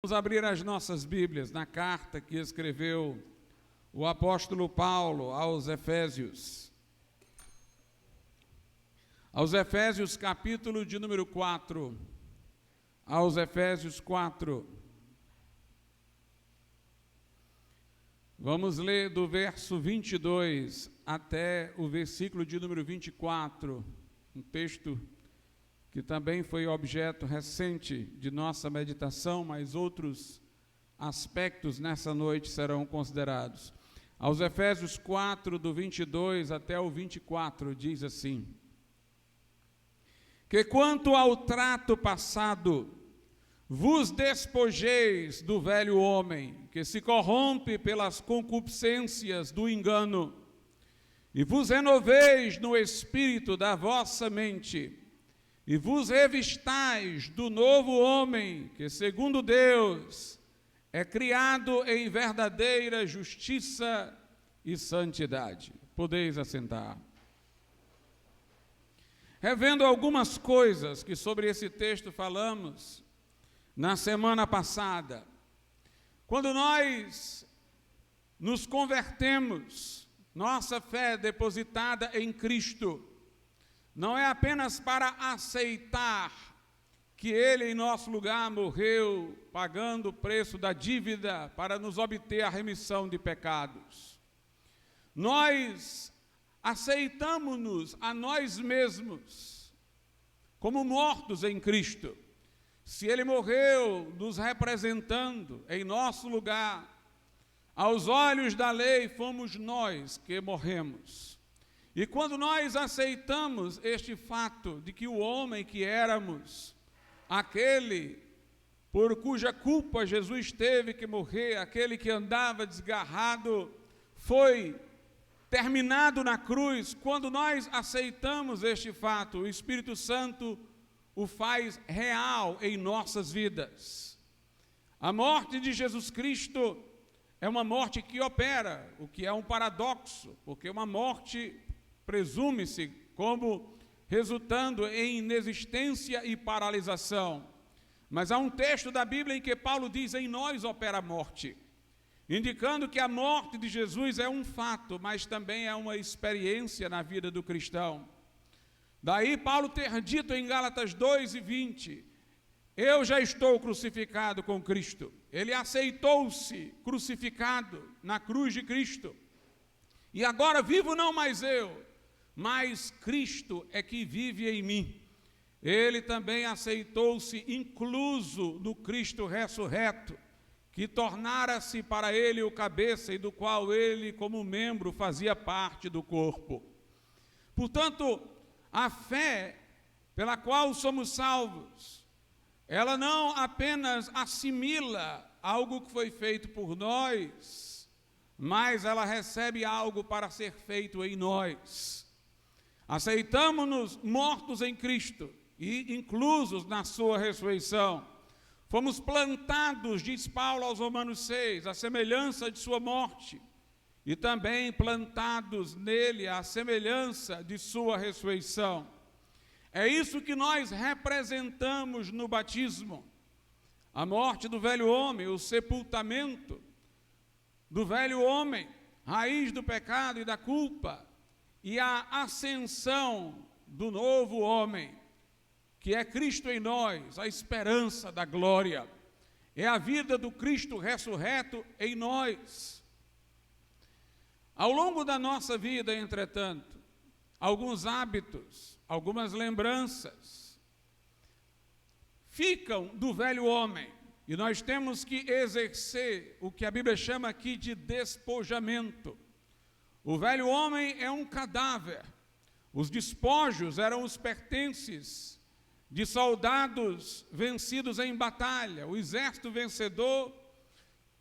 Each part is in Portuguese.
Vamos abrir as nossas Bíblias na carta que escreveu o apóstolo Paulo aos Efésios. Aos Efésios, capítulo de número 4. Aos Efésios 4. Vamos ler do verso 22 até o versículo de número 24. Um texto que também foi objeto recente de nossa meditação, mas outros aspectos nessa noite serão considerados. Aos Efésios 4, do 22 até o 24, diz assim: que quanto ao trato passado, vos despojeis do velho homem, que se corrompe pelas concupiscências do engano, e vos renoveis no espírito da vossa mente, e vos revistais do novo homem, que segundo Deus é criado em verdadeira justiça e santidade. Podeis assentar. Revendo algumas coisas que sobre esse texto falamos na semana passada, quando nós nos convertemos, nossa fé depositada em Cristo, não é apenas para aceitar que Ele em nosso lugar morreu, pagando o preço da dívida para nos obter a remissão de pecados. Nós aceitamos-nos a nós mesmos como mortos em Cristo. Se Ele morreu nos representando em nosso lugar, aos olhos da lei fomos nós que morremos. E quando nós aceitamos este fato de que o homem que éramos, aquele por cuja culpa Jesus teve que morrer, aquele que andava desgarrado, foi terminado na cruz, quando nós aceitamos este fato, o Espírito Santo o faz real em nossas vidas. A morte de Jesus Cristo é uma morte que opera, o que é um paradoxo, porque uma morte presume-se como resultando em inexistência e paralisação. Mas há um texto da Bíblia em que Paulo diz: em nós opera a morte, indicando que a morte de Jesus é um fato, mas também é uma experiência na vida do cristão. Daí Paulo ter dito em Gálatas 2:20, eu já estou crucificado com Cristo. Ele aceitou-se crucificado na cruz de Cristo. E agora vivo não mais eu, mas Cristo é que vive em mim. Ele também aceitou-se incluso no Cristo ressurreto, que tornara-se para ele o cabeça e do qual ele, como membro, fazia parte do corpo. Portanto, a fé pela qual somos salvos, ela não apenas assimila algo que foi feito por nós, mas ela recebe algo para ser feito em nós. Aceitamos-nos mortos em Cristo e inclusos na sua ressurreição. Fomos plantados, diz Paulo aos Romanos 6, à semelhança de sua morte, e também plantados nele à semelhança de sua ressurreição. É isso que nós representamos no batismo. A morte do velho homem, o sepultamento do velho homem, raiz do pecado e da culpa, e a ascensão do novo homem, que é Cristo em nós, a esperança da glória. É a vida do Cristo ressurreto em nós. Ao longo da nossa vida, entretanto, alguns hábitos, algumas lembranças ficam do velho homem, e nós temos que exercer o que a Bíblia chama aqui de despojamento. O velho homem é um cadáver. Os despojos eram os pertences de soldados vencidos em batalha. O exército vencedor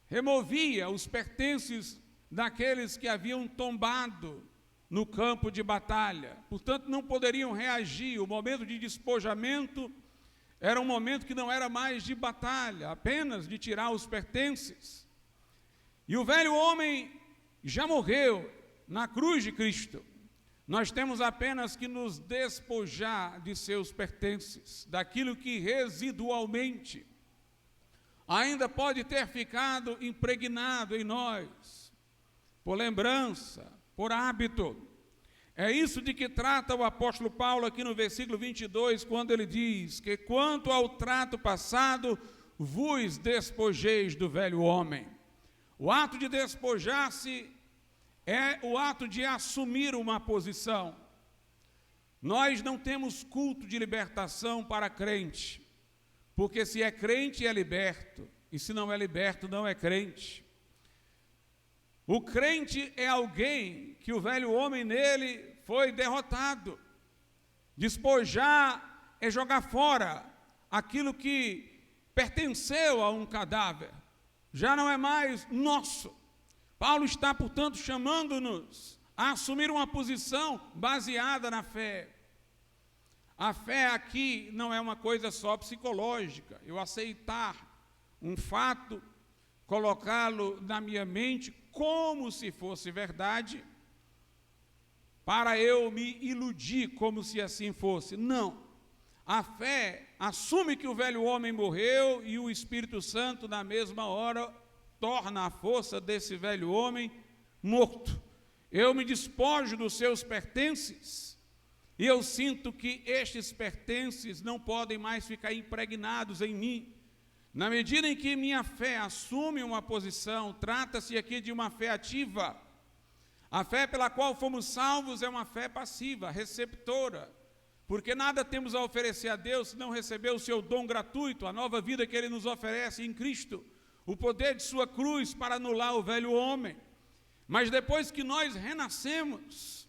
removia os pertences daqueles que haviam tombado no campo de batalha. Portanto, não poderiam reagir. O momento de despojamento era um momento que não era mais de batalha, apenas de tirar os pertences. E o velho homem já morreu na cruz de Cristo. Nós temos apenas que nos despojar de seus pertences, daquilo que residualmente ainda pode ter ficado impregnado em nós, por lembrança, por hábito. É isso de que trata o apóstolo Paulo aqui no versículo 22, quando ele diz que quanto ao trato passado, vos despojeis do velho homem. O ato de despojar-se é o ato de assumir uma posição. Nós não temos culto de libertação para crente, porque se é crente é liberto, e se não é liberto não é crente. O crente é alguém que o velho homem nele foi derrotado. Despojar é jogar fora aquilo que pertenceu a um cadáver, já não é mais nosso. Paulo está, portanto, chamando-nos a assumir uma posição baseada na fé. A fé aqui não é uma coisa só psicológica, eu aceitar um fato, colocá-lo na minha mente como se fosse verdade, para eu me iludir como se assim fosse. Não. A fé assume que o velho homem morreu e o Espírito Santo, na mesma hora, torna a força desse velho homem morto. Eu me despojo dos seus pertences e eu sinto que estes pertences não podem mais ficar impregnados em mim. Na medida em que minha fé assume uma posição, trata-se aqui de uma fé ativa. A fé pela qual fomos salvos é uma fé passiva, receptora, porque nada temos a oferecer a Deus se não receber o seu dom gratuito, a nova vida que Ele nos oferece em Cristo, o poder de sua cruz para anular o velho homem. Mas depois que nós renascemos,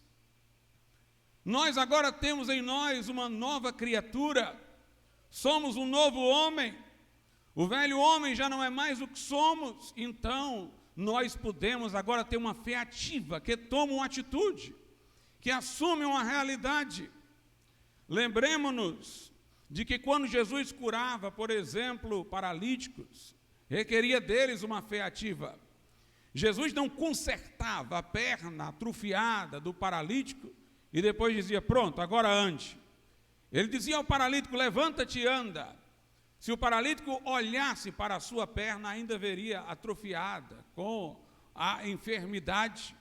nós agora temos em nós uma nova criatura, somos um novo homem. O velho homem já não é mais o que somos, então nós podemos agora ter uma fé ativa, que toma uma atitude, que assume uma realidade. Lembremos-nos de que quando Jesus curava, por exemplo, paralíticos, requeria deles uma fé ativa. Jesus não consertava a perna atrofiada do paralítico e depois dizia, pronto, agora ande. Ele dizia ao paralítico, levanta-te e anda. Se o paralítico olhasse para a sua perna, ainda veria atrofiada, com a enfermidade.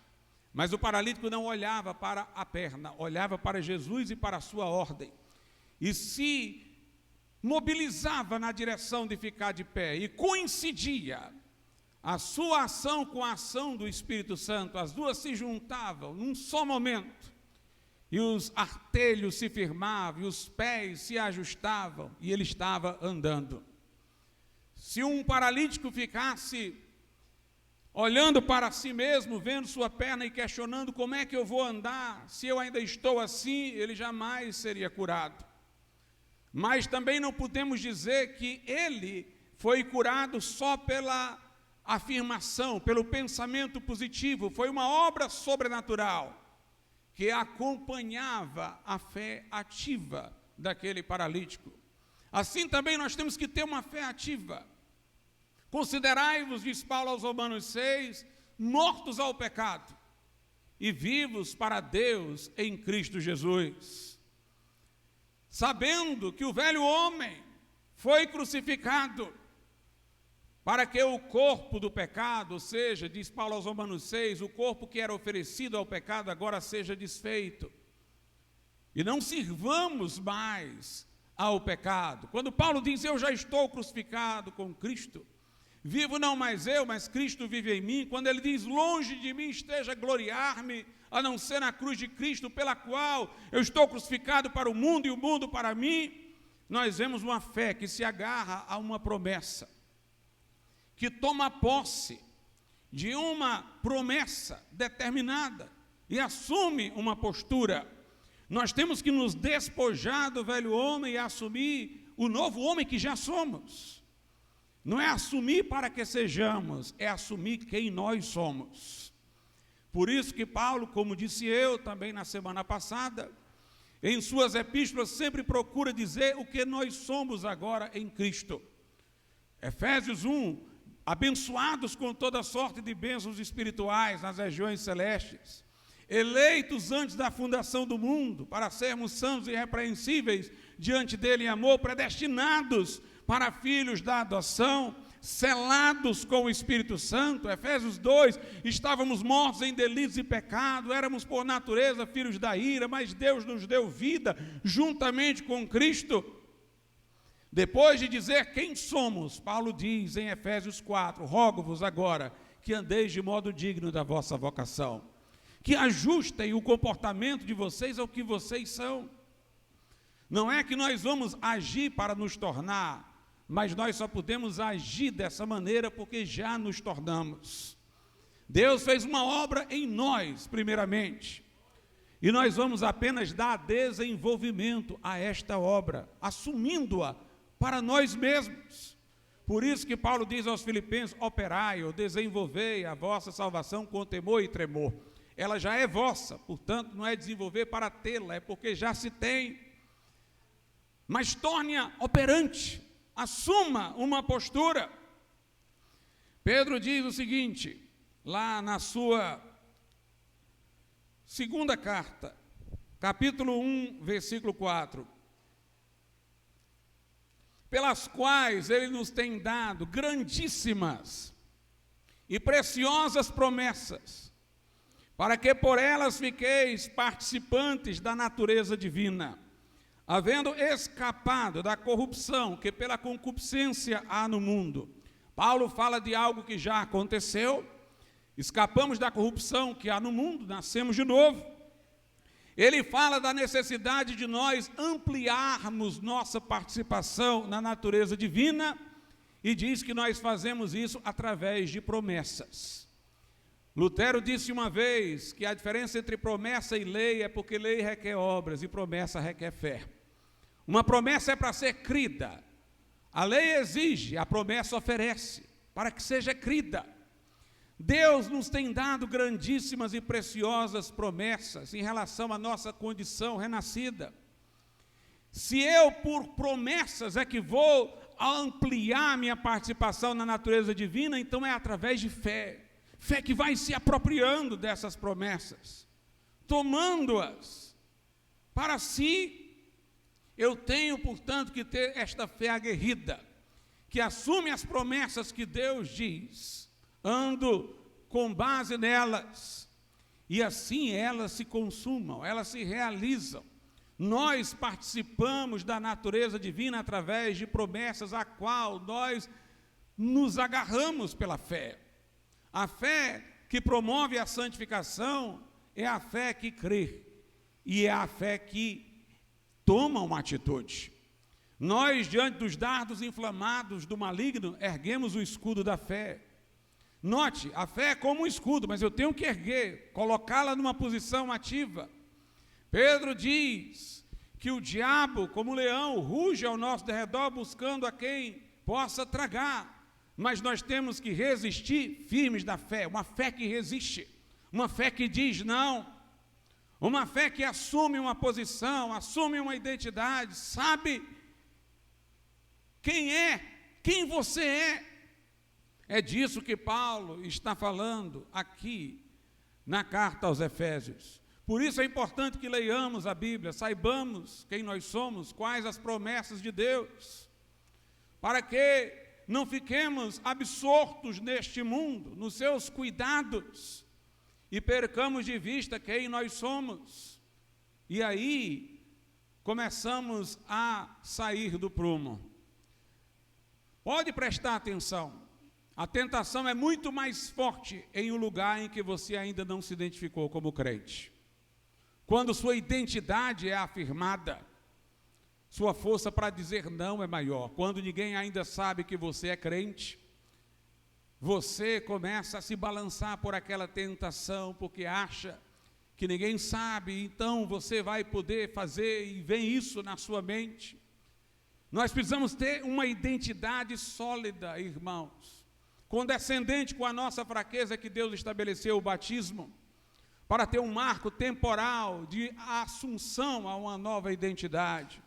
Mas o paralítico não olhava para a perna, olhava para Jesus e para a sua ordem. E se mobilizava na direção de ficar de pé. E coincidia a sua ação com a ação do Espírito Santo. As duas se juntavam num só momento. E os artelhos se firmavam, e os pés se ajustavam, e ele estava andando. Se um paralítico ficasse olhando para si mesmo, vendo sua perna e questionando como é que eu vou andar, se eu ainda estou assim, ele jamais seria curado. Mas também não podemos dizer que ele foi curado só pela afirmação, pelo pensamento positivo, foi uma obra sobrenatural que acompanhava a fé ativa daquele paralítico. Assim também nós temos que ter uma fé ativa. Considerai-vos, diz Paulo aos Romanos 6, mortos ao pecado e vivos para Deus em Cristo Jesus. Sabendo que o velho homem foi crucificado para que o corpo do pecado, ou seja, diz Paulo aos Romanos 6, o corpo que era oferecido ao pecado agora seja desfeito. E não sirvamos mais ao pecado. Quando Paulo diz, eu já estou crucificado com Cristo, vivo não mais eu, mas Cristo vive em mim. Quando ele diz, longe de mim esteja gloriar-me, a não ser na cruz de Cristo, pela qual eu estou crucificado para o mundo e o mundo para mim, nós vemos uma fé que se agarra a uma promessa, que toma posse de uma promessa determinada e assume uma postura. Nós temos que nos despojar do velho homem e assumir o novo homem que já somos. Não é assumir para que sejamos, é assumir quem nós somos. Por isso que Paulo, como disse eu também na semana passada, em suas epístolas sempre procura dizer o que nós somos agora em Cristo. Efésios 1, abençoados com toda sorte de bênçãos espirituais nas regiões celestes, eleitos antes da fundação do mundo, para sermos santos e irrepreensíveis diante dele em amor, predestinados para filhos da adoção, selados com o Espírito Santo. Efésios 2, estávamos mortos em delitos e pecado, éramos por natureza filhos da ira, mas Deus nos deu vida juntamente com Cristo. Depois de dizer quem somos, Paulo diz em Efésios 4, rogo-vos agora que andeis de modo digno da vossa vocação, que ajustem o comportamento de vocês ao que vocês são. Não é que nós vamos agir para nos tornar, mas nós só podemos agir dessa maneira porque já nos tornamos. Deus fez uma obra em nós, primeiramente, e nós vamos apenas dar desenvolvimento a esta obra, assumindo-a para nós mesmos. Por isso que Paulo diz aos Filipenses: operai ou desenvolvei a vossa salvação com temor e tremor. Ela já é vossa, portanto não é desenvolver para tê-la, é porque já se tem. Mas torne-a operante, assuma uma postura. Pedro diz o seguinte, lá na sua segunda carta, capítulo 1, versículo 4. Pelas quais ele nos tem dado grandíssimas e preciosas promessas, para que por elas fiqueis participantes da natureza divina, havendo escapado da corrupção que pela concupiscência há no mundo. Paulo fala de algo que já aconteceu, escapamos da corrupção que há no mundo, nascemos de novo. Ele fala da necessidade de nós ampliarmos nossa participação na natureza divina e diz que nós fazemos isso através de promessas. Lutero disse uma vez que a diferença entre promessa e lei é porque lei requer obras e promessa requer fé. Uma promessa é para ser crida. A lei exige, a promessa oferece para que seja crida. Deus nos tem dado grandíssimas e preciosas promessas em relação à nossa condição renascida. Se eu, por promessas, é que vou ampliar minha participação na natureza divina, então é através de fé. Fé que vai se apropriando dessas promessas, tomando-as para si. Eu tenho, portanto, que ter esta fé aguerrida, que assume as promessas que Deus diz, ando com base nelas, e assim elas se consumam, elas se realizam. Nós participamos da natureza divina através de promessas a qual nós nos agarramos pela fé. A fé que promove a santificação é a fé que crê, e é a fé que toma uma atitude. Nós, diante dos dardos inflamados do maligno, erguemos o escudo da fé. Note, a fé é como um escudo, mas eu tenho que erguer, colocá-la numa posição ativa. Pedro diz que o diabo, como leão, ruge ao nosso derredor buscando a quem possa tragar. Mas nós temos que resistir firmes da fé, uma fé que resiste, uma fé que diz não, uma fé que assume uma posição, assume uma identidade, sabe quem é, quem você é. É disso que Paulo está falando aqui na carta aos Efésios. Por isso é importante que leiamos a Bíblia, saibamos quem nós somos, quais as promessas de Deus, para que não fiquemos absortos neste mundo, nos seus cuidados, e percamos de vista quem nós somos. E aí começamos a sair do prumo. Pode prestar atenção. A tentação é muito mais forte em um lugar em que você ainda não se identificou como crente. Quando sua identidade é afirmada, sua força para dizer não é maior. Quando ninguém ainda sabe que você é crente, você começa a se balançar por aquela tentação, porque acha que ninguém sabe, então você vai poder fazer, e vem isso na sua mente. Nós precisamos ter uma identidade sólida, irmãos, condescendente com a nossa fraqueza que Deus estabeleceu o batismo, para ter um marco temporal de assunção a uma nova identidade.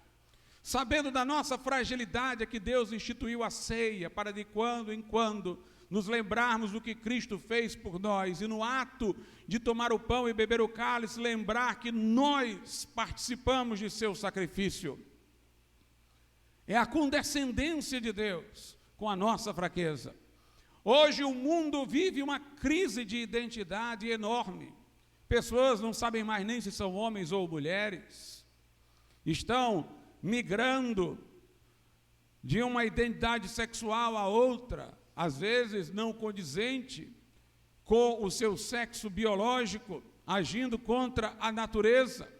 Sabendo da nossa fragilidade é que Deus instituiu a ceia, para de quando em quando nos lembrarmos do que Cristo fez por nós, e no ato de tomar o pão e beber o cálice, lembrar que nós participamos de seu sacrifício. É a condescendência de Deus com a nossa fraqueza. Hoje o mundo vive uma crise de identidade enorme. Pessoas não sabem mais nem se são homens ou mulheres. Estão migrando de uma identidade sexual a outra, às vezes não condizente com o seu sexo biológico, agindo contra a natureza.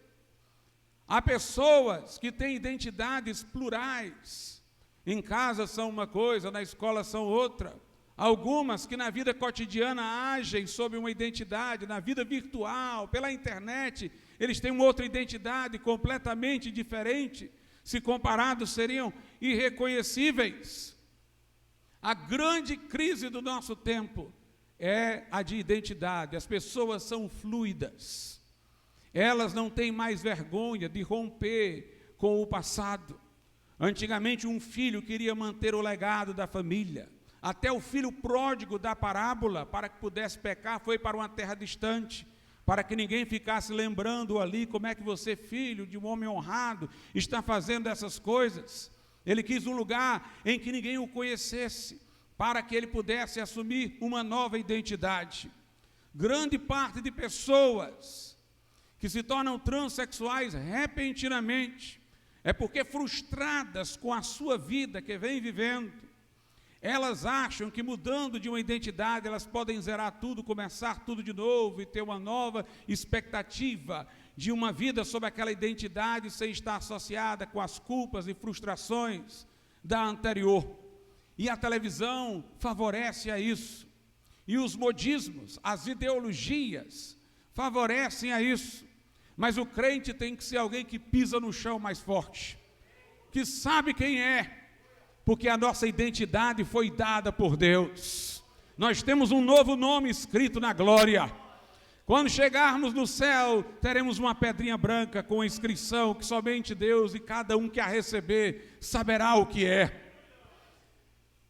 Há pessoas que têm identidades plurais. Em casa são uma coisa, na escola são outra. Algumas que na vida cotidiana agem sob uma identidade, na vida virtual, pela internet, eles têm uma outra identidade completamente diferente. Se comparados, seriam irreconhecíveis. A grande crise do nosso tempo é a de identidade. As pessoas são fluidas. Elas não têm mais vergonha de romper com o passado. Antigamente, um filho queria manter o legado da família. Até o filho pródigo da parábola, para que pudesse pecar, foi para uma terra distante, para que ninguém ficasse lembrando ali como é que você, filho de um homem honrado, está fazendo essas coisas. Ele quis um lugar em que ninguém o conhecesse, para que ele pudesse assumir uma nova identidade. Grande parte de pessoas que se tornam transexuais repentinamente, é porque frustradas com a sua vida que vem vivendo, elas acham que mudando de uma identidade, elas podem zerar tudo, começar tudo de novo e ter uma nova expectativa de uma vida sob aquela identidade sem estar associada com as culpas e frustrações da anterior. E a televisão favorece a isso. E os modismos, as ideologias, favorecem a isso. Mas o crente tem que ser alguém que pisa no chão mais forte, que sabe quem é, porque a nossa identidade foi dada por Deus. Nós temos um novo nome escrito na glória. Quando chegarmos no céu, teremos uma pedrinha branca com a inscrição que somente Deus e cada um que a receber saberá o que é.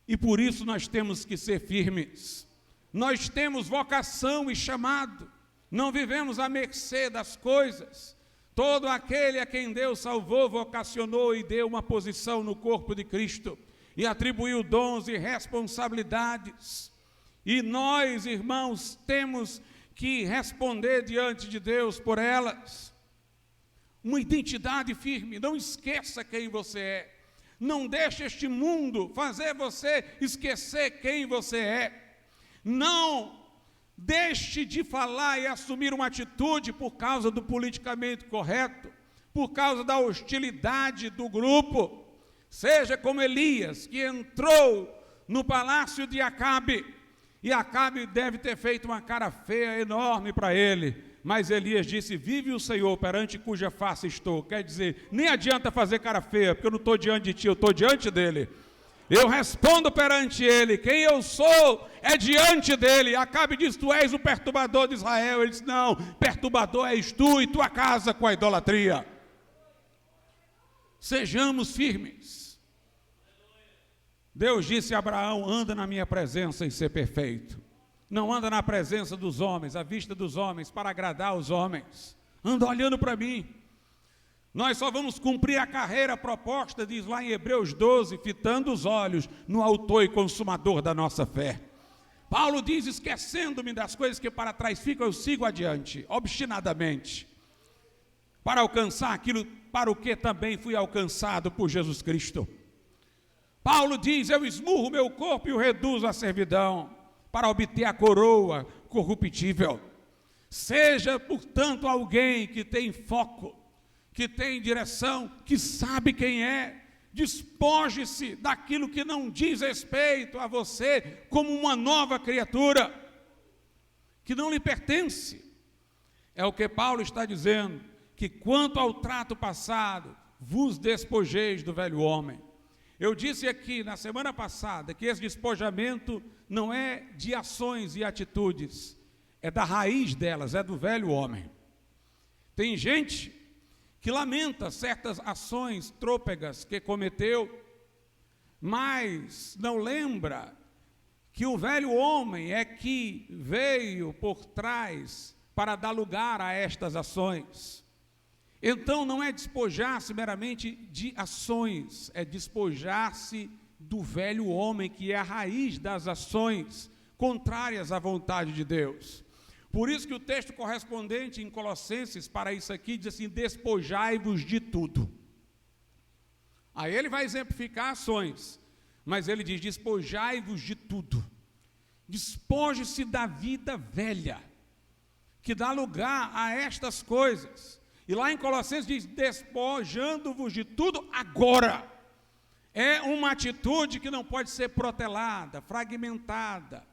E por isso nós temos que ser firmes. Nós temos vocação e chamado. Não vivemos à mercê das coisas. Todo aquele a quem Deus salvou, vocacionou e deu uma posição no corpo de Cristo, e atribuiu dons e responsabilidades. E nós, irmãos, temos que responder diante de Deus por elas. Uma identidade firme, não esqueça quem você é. Não deixe este mundo fazer você esquecer quem você é. Não deixe de falar e assumir uma atitude por causa do politicamente correto, por causa da hostilidade do grupo. Seja como Elias, que entrou no palácio de Acabe, e Acabe deve ter feito uma cara feia enorme para ele, mas Elias disse: vive o Senhor perante cuja face estou. Quer dizer, nem adianta fazer cara feia, porque eu não estou diante de ti, eu estou diante dele. Eu respondo perante ele, quem eu sou é diante dele. Acabe diz: tu és o perturbador de Israel. Ele diz: não, perturbador és tu e tua casa com a idolatria. Sejamos firmes. Deus disse a Abraão: anda na minha presença e ser perfeito. Não anda na presença dos homens, à vista dos homens, para agradar os homens. Anda olhando para mim. Nós só vamos cumprir a carreira proposta, diz lá em Hebreus 12, fitando os olhos no autor e consumador da nossa fé. Paulo diz: esquecendo-me das coisas que para trás ficam, eu sigo adiante, obstinadamente, para alcançar aquilo para o que também fui alcançado por Jesus Cristo. Paulo diz: eu esmurro meu corpo e o reduzo à servidão, para obter a coroa corruptível. Seja, portanto, alguém que tem foco, que tem direção, que sabe quem é. Despoje-se daquilo que não diz respeito a você como uma nova criatura, que não lhe pertence. É o que Paulo está dizendo, que quanto ao trato passado, vos despojeis do velho homem. Eu disse aqui na semana passada que esse despojamento não é de ações e atitudes, é da raiz delas, é do velho homem. Tem gente que lamenta certas ações trôpegas que cometeu, mas não lembra que o velho homem é que veio por trás para dar lugar a estas ações. Então não é despojar-se meramente de ações, é despojar-se do velho homem, que é a raiz das ações contrárias à vontade de Deus. Por isso que o texto correspondente em Colossenses para isso aqui diz assim: despojai-vos de tudo. Aí ele vai exemplificar ações, mas ele diz: despojai-vos de tudo. Despoje-se da vida velha, que dá lugar a estas coisas. E lá em Colossenses diz: despojando-vos de tudo agora. É uma atitude que não pode ser protelada, fragmentada.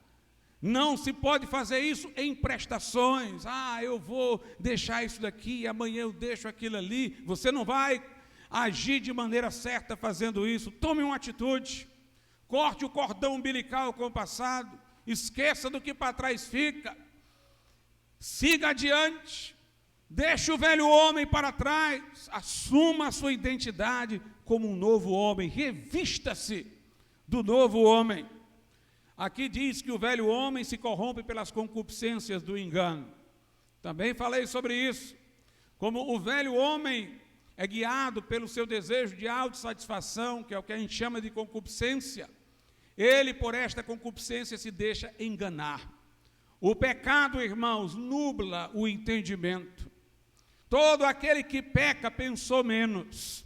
Não se pode fazer isso em prestações. Eu vou deixar isso daqui, amanhã eu deixo aquilo ali. Você não vai agir de maneira certa fazendo isso. Tome uma atitude. Corte o cordão umbilical com o passado. Esqueça do que para trás fica. Siga adiante. Deixe o velho homem para trás. Assuma a sua identidade como um novo homem. Revista-se do novo homem. Aqui diz que o velho homem se corrompe pelas concupiscências do engano. Também falei sobre isso. Como o velho homem é guiado pelo seu desejo de autossatisfação, que é o que a gente chama de concupiscência, ele, por esta concupiscência, se deixa enganar. O pecado, irmãos, nubla o entendimento. Todo aquele que peca pensou menos.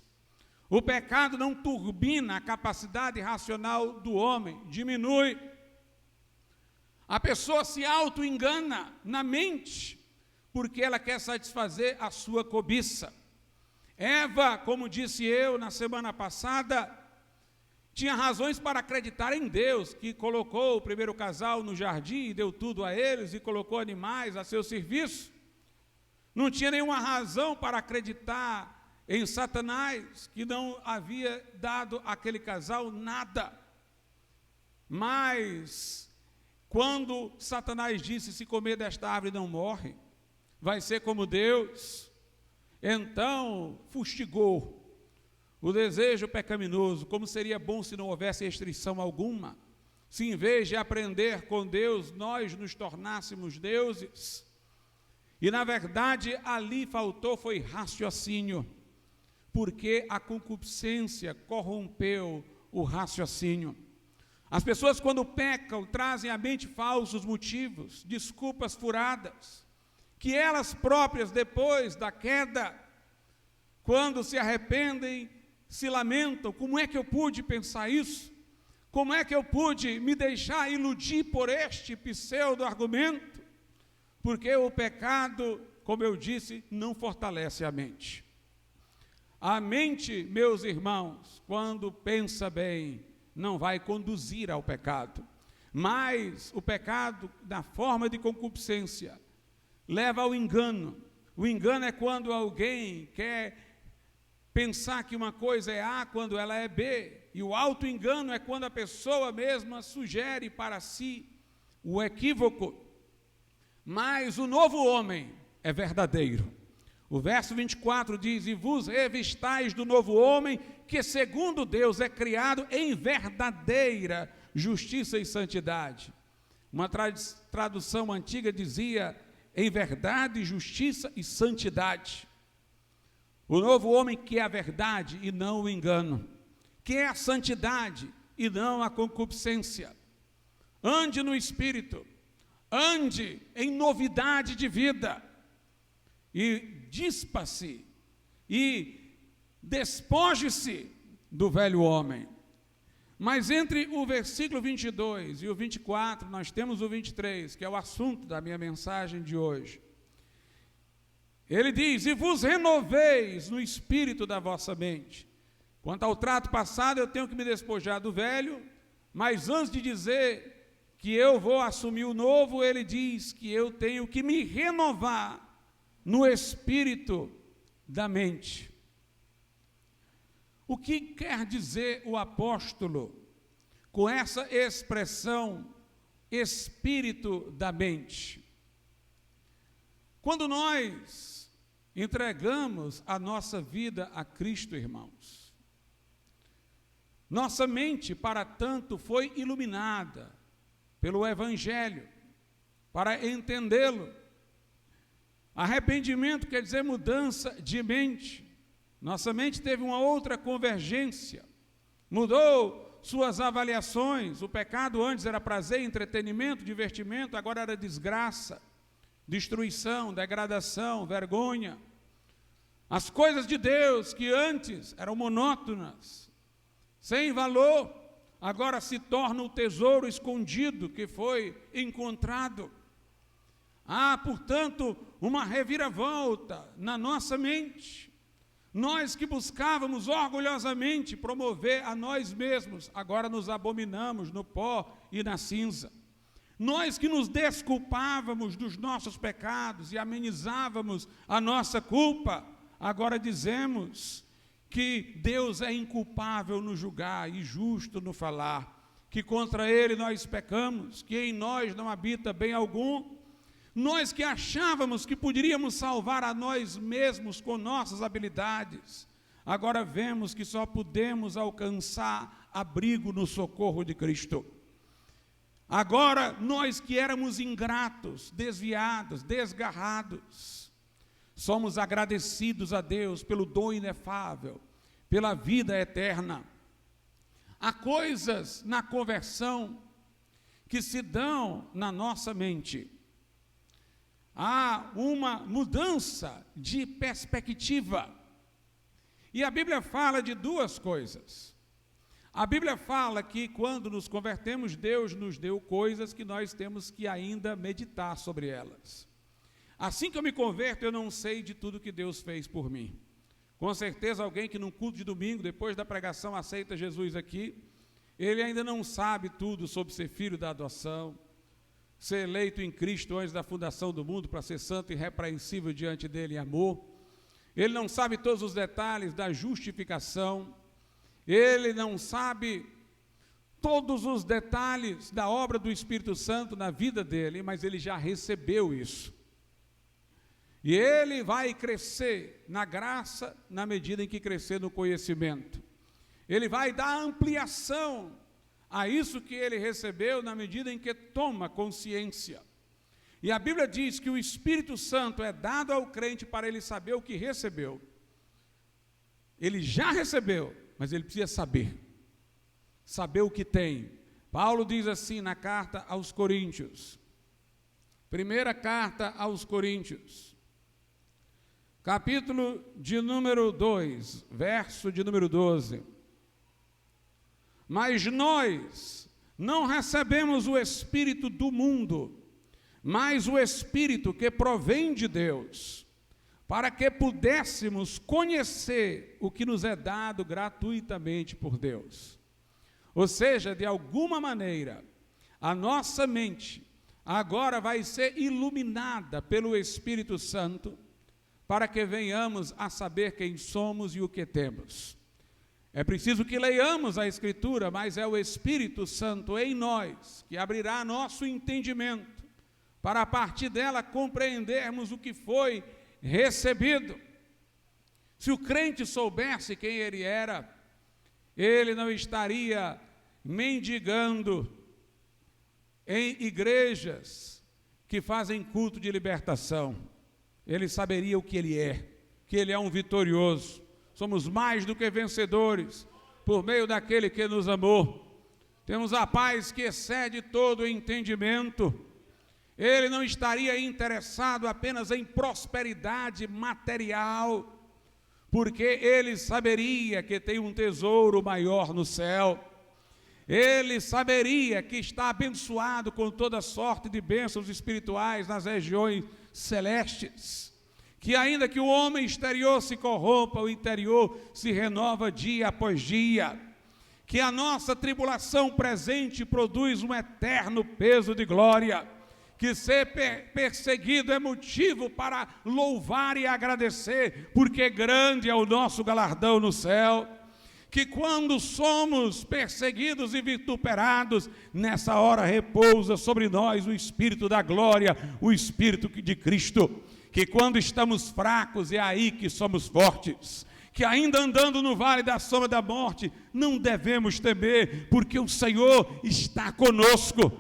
O pecado não turbina a capacidade racional do homem, diminui. A pessoa se auto-engana na mente, porque ela quer satisfazer a sua cobiça. Eva, como disse eu na semana passada, tinha razões para acreditar em Deus, que colocou o primeiro casal no jardim e deu tudo a eles, e colocou animais a seu serviço. Não tinha nenhuma razão para acreditar em Satanás, que não havia dado àquele casal nada. Mas quando Satanás disse: se comer desta árvore não morre, vai ser como Deus, então fustigou o desejo pecaminoso. Como seria bom se não houvesse restrição alguma, se em vez de aprender com Deus, nós nos tornássemos deuses. E na verdade ali faltou foi raciocínio, porque a concupiscência corrompeu o raciocínio. As pessoas, quando pecam, trazem à mente falsos motivos, desculpas furadas, que elas próprias, depois da queda, quando se arrependem, se lamentam: como é que eu pude pensar isso? Como é que eu pude me deixar iludir por este pseudo-argumento? Porque o pecado, como eu disse, não fortalece a mente. A mente, meus irmãos, quando pensa bem, não vai conduzir ao pecado. Mas o pecado, na forma de concupiscência, leva ao engano. O engano é quando alguém quer pensar que uma coisa é A quando ela é B. E o auto-engano é quando a pessoa mesma sugere para si o equívoco. Mas o novo homem é verdadeiro. O verso 24 diz: e vos revistais do novo homem, que segundo Deus é criado em verdadeira justiça e santidade. Uma tradução antiga dizia: em verdade, justiça e santidade. O novo homem que é a verdade e não o engano, que é a santidade e não a concupiscência. Ande no Espírito, ande em novidade de vida, e dispa-se e despoje-se do velho homem. Mas entre o versículo 22 e o 24, nós temos o 23, que é o assunto da minha mensagem de hoje. Ele diz: e vos renoveis no espírito da vossa mente. Quanto ao trato passado, eu tenho que me despojar do velho, mas antes de dizer que eu vou assumir o novo, ele diz que eu tenho que me renovar no espírito da mente. O que quer dizer o apóstolo com essa expressão, espírito da mente? Quando nós entregamos a nossa vida a Cristo, irmãos, nossa mente, para tanto, foi iluminada pelo Evangelho, para entendê-lo. Arrependimento quer dizer mudança de mente. Nossa mente teve uma outra convergência, mudou suas avaliações. O pecado antes era prazer, entretenimento, divertimento, agora era desgraça, destruição, degradação, vergonha. As coisas de Deus que antes eram monótonas, sem valor, agora se tornam o tesouro escondido que foi encontrado. Há, portanto, uma reviravolta na nossa mente. Nós que buscávamos orgulhosamente promover a nós mesmos, agora nos abominamos no pó e na cinza. Nós que nos desculpávamos dos nossos pecados e amenizávamos a nossa culpa, agora dizemos que Deus é inculpável no julgar e justo no falar, que contra Ele nós pecamos, que em nós não habita bem algum. Nós que achávamos que poderíamos salvar a nós mesmos com nossas habilidades, agora vemos que só podemos alcançar abrigo no socorro de Cristo. Agora, nós que éramos ingratos, desviados, desgarrados, somos agradecidos a Deus pelo dom inefável, pela vida eterna. Há coisas na conversão que se dão na nossa mente. Há uma mudança de perspectiva. E a Bíblia fala de duas coisas. A Bíblia fala que quando nos convertemos, Deus nos deu coisas que nós temos que ainda meditar sobre elas. Assim que eu me converto, eu não sei de tudo que Deus fez por mim. Com certeza alguém que num culto de domingo, depois da pregação, aceita Jesus aqui, ele ainda não sabe tudo sobre ser filho da adoção, ser eleito em Cristo antes da fundação do mundo para ser santo e irrepreensível diante dele em amor. Ele não sabe todos os detalhes da justificação. Ele não sabe todos os detalhes da obra do Espírito Santo na vida dele, mas ele já recebeu isso. E ele vai crescer na graça na medida em que crescer no conhecimento. Ele vai dar ampliação a isso que ele recebeu na medida em que toma consciência. E a Bíblia diz que o Espírito Santo é dado ao crente para ele saber o que recebeu. Ele já recebeu, mas ele precisa saber o que tem. Paulo diz assim na carta aos Coríntios, primeira carta aos Coríntios, capítulo de número 2, verso de número 12. Mas nós não recebemos o Espírito do mundo, mas o Espírito que provém de Deus, para que pudéssemos conhecer o que nos é dado gratuitamente por Deus. Ou seja, de alguma maneira, a nossa mente agora vai ser iluminada pelo Espírito Santo, para que venhamos a saber quem somos e o que temos. É preciso que leiamos a Escritura, mas é o Espírito Santo em nós que abrirá nosso entendimento, para a partir dela compreendermos o que foi recebido. Se o crente soubesse quem ele era, ele não estaria mendigando em igrejas que fazem culto de libertação. Ele saberia o que ele é, que ele é um vitorioso. Somos mais do que vencedores, por meio daquele que nos amou. Temos a paz que excede todo o entendimento. Ele não estaria interessado apenas em prosperidade material, porque ele saberia que tem um tesouro maior no céu. Ele saberia que está abençoado com toda sorte de bênçãos espirituais nas regiões celestes. Que ainda que o homem exterior se corrompa, o interior se renova dia após dia. Que a nossa tribulação presente produz um eterno peso de glória. Que ser perseguido é motivo para louvar e agradecer, porque grande é o nosso galardão no céu. Que quando somos perseguidos e vituperados, nessa hora repousa sobre nós o Espírito da glória, o Espírito de Cristo. Que quando estamos fracos é aí que somos fortes, que ainda andando no vale da sombra da morte, não devemos temer, porque o Senhor está conosco.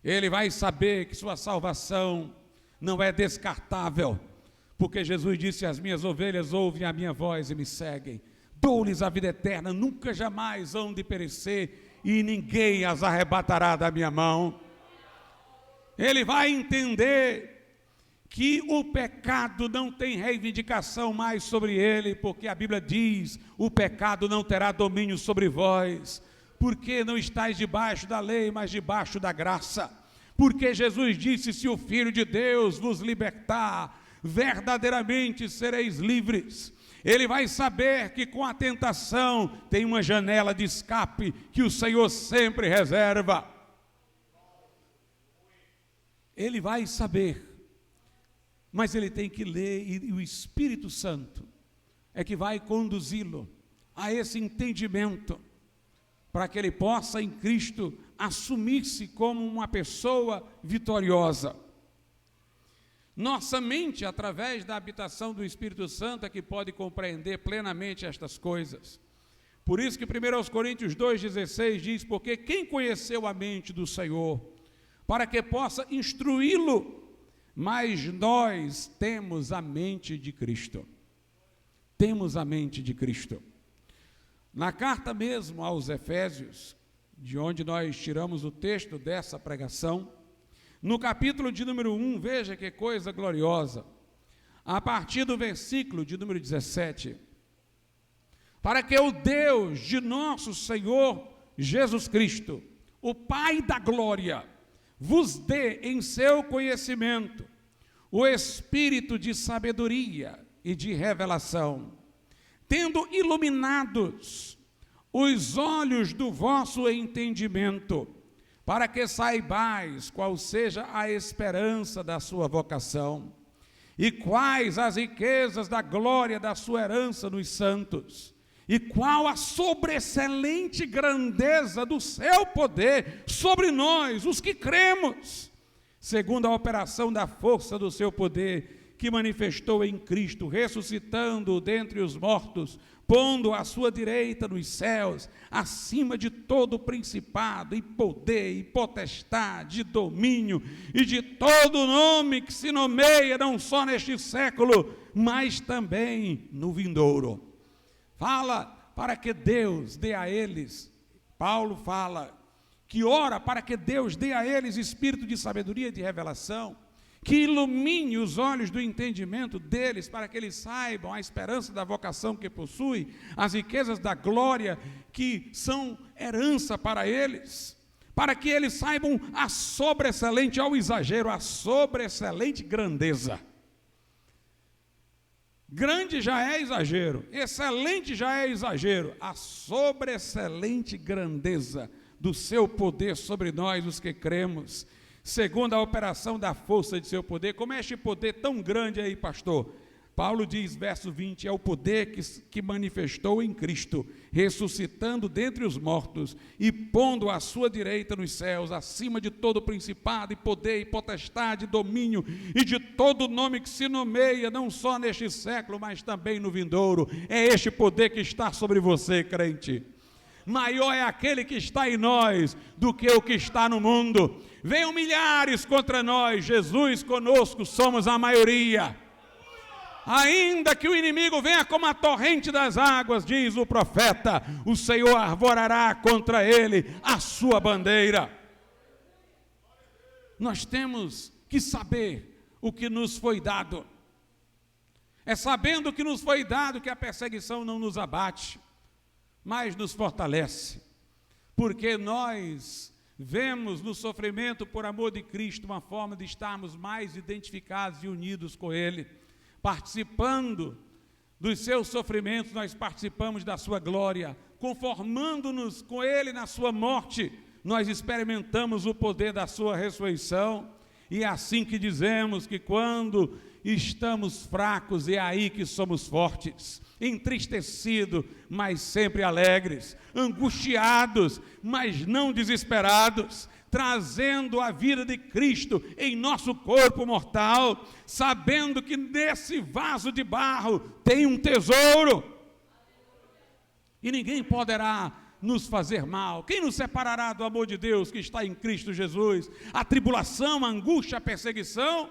Ele vai saber que sua salvação não é descartável, porque Jesus disse: as minhas ovelhas ouvem a minha voz e me seguem. dou-lhes a vida eterna, nunca jamais hão de perecer, e ninguém as arrebatará da minha mão. Ele vai entender que o pecado não tem reivindicação mais sobre ele, porque a Bíblia diz: o pecado não terá domínio sobre vós, porque não estáis debaixo da lei, mas debaixo da graça. Porque Jesus disse: se o Filho de Deus vos libertar, verdadeiramente sereis livres. Ele vai saber que com a tentação tem uma janela de escape que o Senhor sempre reserva. Ele vai saber, mas ele tem que ler, e o Espírito Santo é que vai conduzi-lo a esse entendimento, para que ele possa em Cristo assumir-se como uma pessoa vitoriosa. Nossa mente, através da habitação do Espírito Santo, é que pode compreender plenamente estas coisas. Por isso que 1 Coríntios 2,16 diz: porque quem conheceu a mente do Senhor, para que possa instruí-lo? Mas nós temos a mente de Cristo. Temos a mente de Cristo. Na carta mesmo aos Efésios, de onde nós tiramos o texto dessa pregação, no capítulo de número 1, veja que coisa gloriosa, a partir do versículo de número 17: para que o Deus de nosso Senhor Jesus Cristo, o Pai da glória, vos dê em seu conhecimento o espírito de sabedoria e de revelação, tendo iluminados os olhos do vosso entendimento, para que saibais qual seja a esperança da sua vocação, e quais as riquezas da glória da sua herança nos santos, e qual a sobreexcelente grandeza do seu poder sobre nós, os que cremos, segundo a operação da força do seu poder, que manifestou em Cristo, ressuscitando-o dentre os mortos, pondo à sua direita nos céus, acima de todo principado, e poder, e potestade, e domínio, e de todo nome que se nomeia, não só neste século, mas também no vindouro. Fala para que Deus dê a eles, Paulo fala, que ora para que Deus dê a eles espírito de sabedoria e de revelação, que ilumine os olhos do entendimento deles, para que eles saibam a esperança da vocação que possui, as riquezas da glória que são herança para eles, para que eles saibam a sobreexcelente, ao exagero, a sobreexcelente grandeza. Grande já é exagero, excelente já é exagero, a sobreexcelente grandeza do seu poder sobre nós, os que cremos, segundo a operação da força de seu poder. Como é este poder tão grande aí, pastor? Paulo diz, verso 20, é o poder que manifestou em Cristo, ressuscitando dentre os mortos e pondo à sua direita nos céus, acima de todo principado e poder e potestade, domínio e de todo nome que se nomeia, não só neste século, mas também no vindouro. É este poder que está sobre você, crente. Maior é aquele que está em nós do que o que está no mundo. Venham milhares contra nós, Jesus conosco, somos a maioria. Ainda que o inimigo venha como a torrente das águas, diz o profeta, o Senhor arvorará contra ele a sua bandeira. Nós temos que saber o que nos foi dado. É sabendo o que nos foi dado que a perseguição não nos abate, mas nos fortalece, porque nós vemos no sofrimento por amor de Cristo uma forma de estarmos mais identificados e unidos com Ele. Participando dos seus sofrimentos, nós participamos da sua glória, conformando-nos com Ele na sua morte, nós experimentamos o poder da sua ressurreição, e é assim que dizemos que quando estamos fracos, é aí que somos fortes, entristecidos, mas sempre alegres, angustiados, mas não desesperados, trazendo a vida de Cristo em nosso corpo mortal, sabendo que nesse vaso de barro tem um tesouro, e ninguém poderá nos fazer mal. Quem nos separará do amor de Deus que está em Cristo Jesus? A tribulação, a angústia, a perseguição?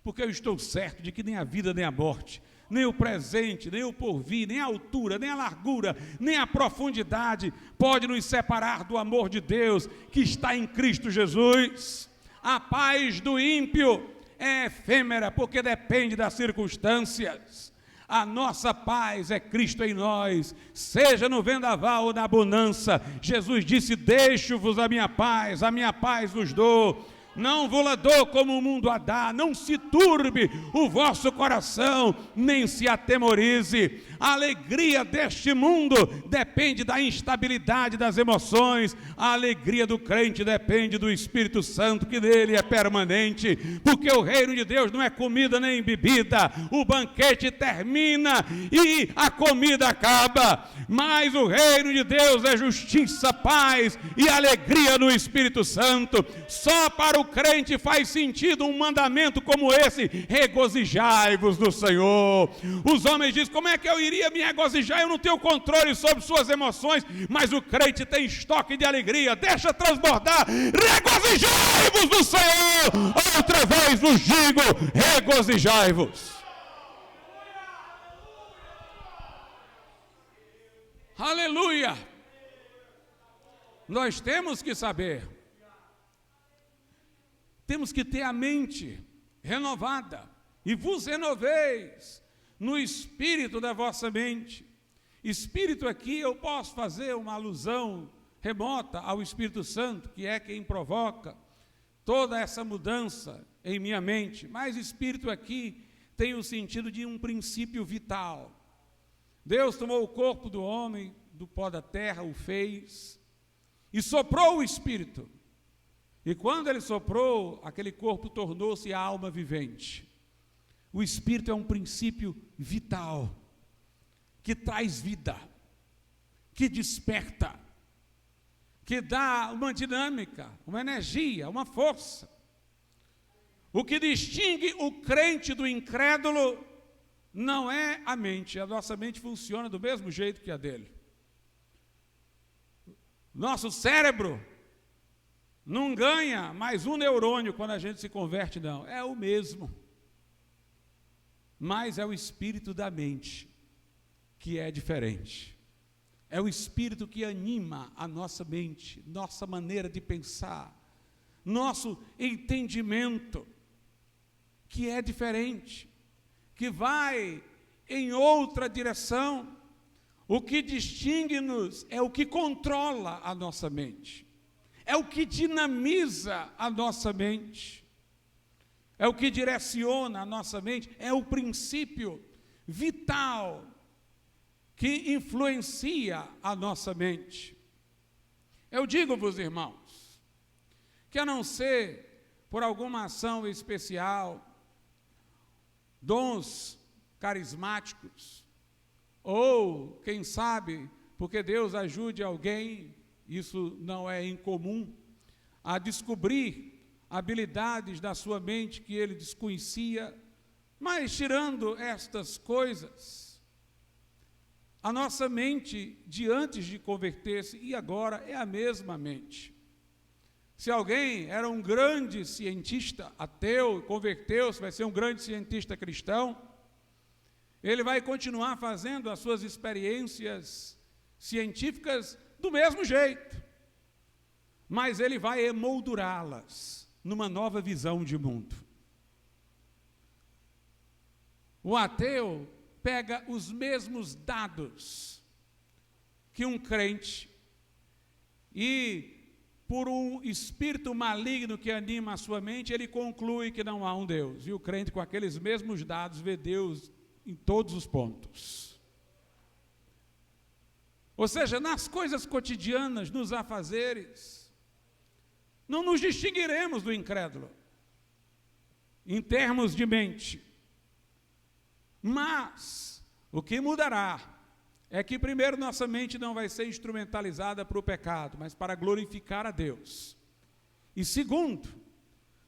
Porque eu estou certo de que nem a vida nem a morte, nem o presente, nem o porvir, nem a altura, nem a largura, nem a profundidade pode nos separar do amor de Deus que está em Cristo Jesus. A paz do ímpio é efêmera, porque depende das circunstâncias. A nossa paz é Cristo em nós, seja no vendaval ou na bonança. Jesus disse: deixo-vos a minha paz vos dou. Não vou-la dou como o mundo a dá, não se turbe o vosso coração, nem se atemorize. A alegria deste mundo depende da instabilidade das emoções, a alegria do crente depende do Espírito Santo, que nele é permanente, porque o reino de Deus não é comida nem bebida, o banquete termina e a comida acaba, mas o reino de Deus é justiça, paz e alegria no Espírito Santo. Só para o crente faz sentido um mandamento como esse: regozijai-vos no Senhor. Os homens dizem: como é que eu iria me regozijar? Eu não tenho controle sobre suas emoções. Mas o crente tem estoque de alegria, deixa transbordar. Regozijai-vos no Senhor. Outra vez vos digo: regozijai-vos. Aleluia. Nós temos que saber, temos que ter a mente renovada, e vos renoveis no espírito da vossa mente. Espírito aqui eu posso fazer uma alusão remota ao Espírito Santo, que é quem provoca toda essa mudança em minha mente, mas espírito aqui tem o sentido de um princípio vital. Deus tomou o corpo do homem, do pó da terra, o fez, e soprou o Espírito. E quando ele soprou, aquele corpo tornou-se a alma vivente. O Espírito é um princípio vital, que traz vida, que desperta, que dá uma dinâmica, uma energia, uma força. O que distingue o crente do incrédulo não é a mente. A nossa mente funciona do mesmo jeito que a dele. Nosso cérebro não ganha mais um neurônio quando a gente se converte, não. É o mesmo. Mas é o espírito da mente que é diferente. É o espírito que anima a nossa mente, nossa maneira de pensar, nosso entendimento, que é diferente, que vai em outra direção. O que distingue-nos é o que controla a nossa mente, é o que dinamiza a nossa mente, é o que direciona a nossa mente, é o princípio vital que influencia a nossa mente. Eu digo-vos, irmãos, que a não ser por alguma ação especial, dons carismáticos, ou, quem sabe, porque Deus ajude alguém, isso não é incomum, a descobrir habilidades da sua mente que ele desconhecia, mas tirando estas coisas, a nossa mente de antes de converter-se e agora é a mesma mente. Se alguém era um grande cientista ateu, converteu-se, vai ser um grande cientista cristão, ele vai continuar fazendo as suas experiências científicas do mesmo jeito, mas ele vai emoldurá-las numa nova visão de mundo. O ateu pega os mesmos dados que um crente e, por um espírito maligno que anima a sua mente, ele conclui que não há um Deus. E o crente, com aqueles mesmos dados, vê Deus em todos os pontos. Ou seja, nas coisas cotidianas, nos afazeres, não nos distinguiremos do incrédulo, em termos de mente. Mas o que mudará é que, primeiro, nossa mente não vai ser instrumentalizada para o pecado, mas para glorificar a Deus. E segundo,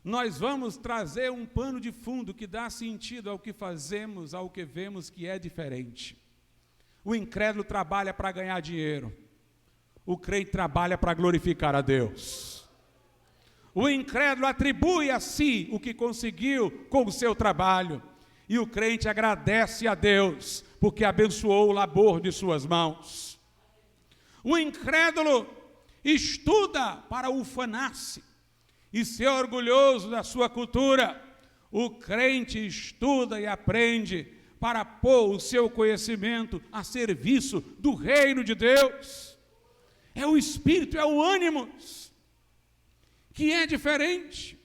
nós vamos trazer um pano de fundo que dá sentido ao que fazemos, ao que vemos que é diferente. O incrédulo trabalha para ganhar dinheiro, o crente trabalha para glorificar a Deus. O incrédulo atribui a si o que conseguiu com o seu trabalho, E o crente agradece a Deus, porque abençoou o labor de suas mãos. O incrédulo estuda para ufanar-se e ser orgulhoso da sua cultura. O crente estuda e aprende para pôr o seu conhecimento a serviço do reino de Deus. É o espírito, é o ânimo que é diferente.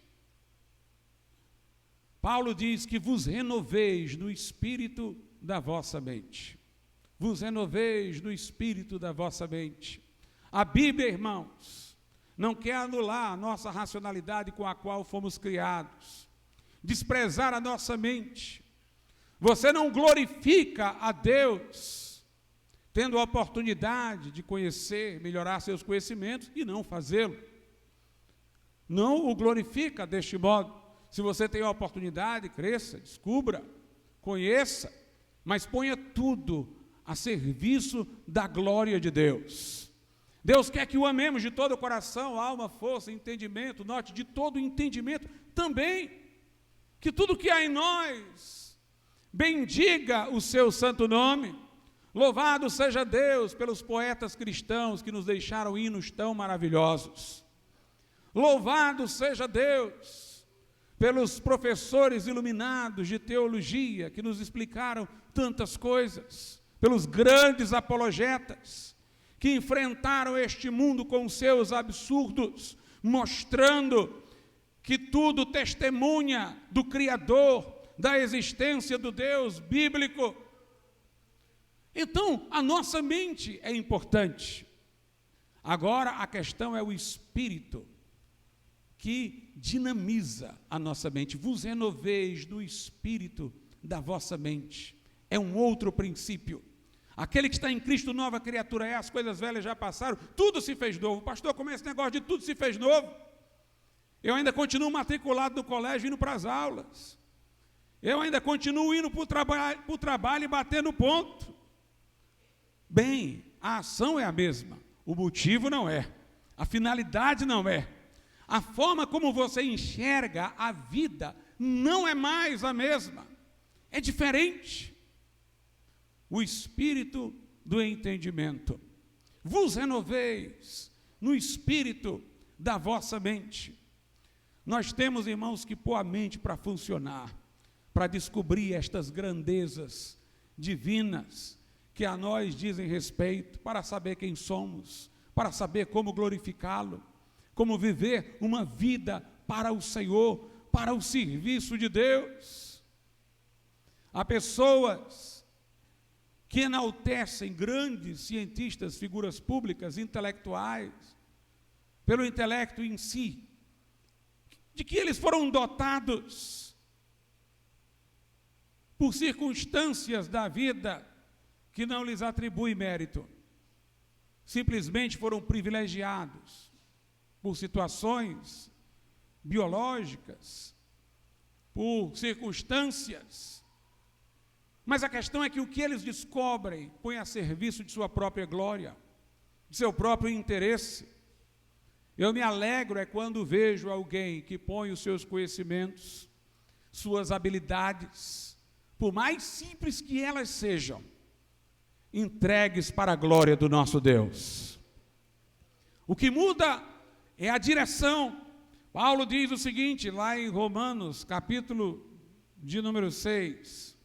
Paulo diz que vos renoveis no espírito da vossa mente. Vos renoveis no espírito da vossa mente. A Bíblia, irmãos, não quer anular a nossa racionalidade com a qual fomos criados, desprezar a nossa mente. Você não glorifica a Deus tendo a oportunidade de conhecer, melhorar seus conhecimentos e não fazê-lo. Não o glorifica deste modo. Se você tem a oportunidade, cresça, descubra, conheça, mas ponha tudo a serviço da glória de Deus. Deus quer que o amemos de todo o coração, alma, força, entendimento, note, de todo o entendimento também, que tudo que há em nós bendiga o seu santo nome. Louvado seja Deus pelos poetas cristãos que nos deixaram hinos tão maravilhosos. Louvado seja Deus pelos professores iluminados de teologia que nos explicaram tantas coisas, pelos grandes apologetas que enfrentaram este mundo com seus absurdos, mostrando que tudo testemunha do Criador, da existência do Deus bíblico. Então, a nossa mente é importante. Agora, a questão é o espírito que dinamiza a nossa mente. Vos renoveis no espírito da vossa mente. É um outro princípio. Aquele que está em Cristo, nova criatura é, as coisas velhas já passaram, tudo se fez novo. Pastor, como é esse negócio de tudo se fez novo? Eu ainda continuo matriculado no colégio, indo para as aulas. Eu ainda continuo indo para o trabalho e batendo ponto. Bem, a ação é a mesma, o motivo não é, a finalidade não é. A forma como você enxerga a vida não é mais a mesma, é diferente. O espírito do entendimento. Vos renoveis no espírito da vossa mente. Nós temos, irmãos, que pôr a mente para funcionar, para descobrir estas grandezas divinas que a nós dizem respeito, para saber quem somos, para saber como glorificá-lo, como viver uma vida para o Senhor, para o serviço de Deus. Há pessoas que enaltecem grandes cientistas, figuras públicas, intelectuais, pelo intelecto em si, de que eles foram dotados por circunstâncias da vida que não lhes atribui mérito. Simplesmente foram privilegiados por situações biológicas, por circunstâncias. Mas a questão é que o que eles descobrem põe a serviço de sua própria glória, de seu próprio interesse. Eu me alegro quando vejo alguém que põe os seus conhecimentos, suas habilidades, por mais simples que elas sejam, entregues para a glória do nosso Deus. O que muda é a direção. Paulo diz o seguinte, lá em Romanos, capítulo de número 6.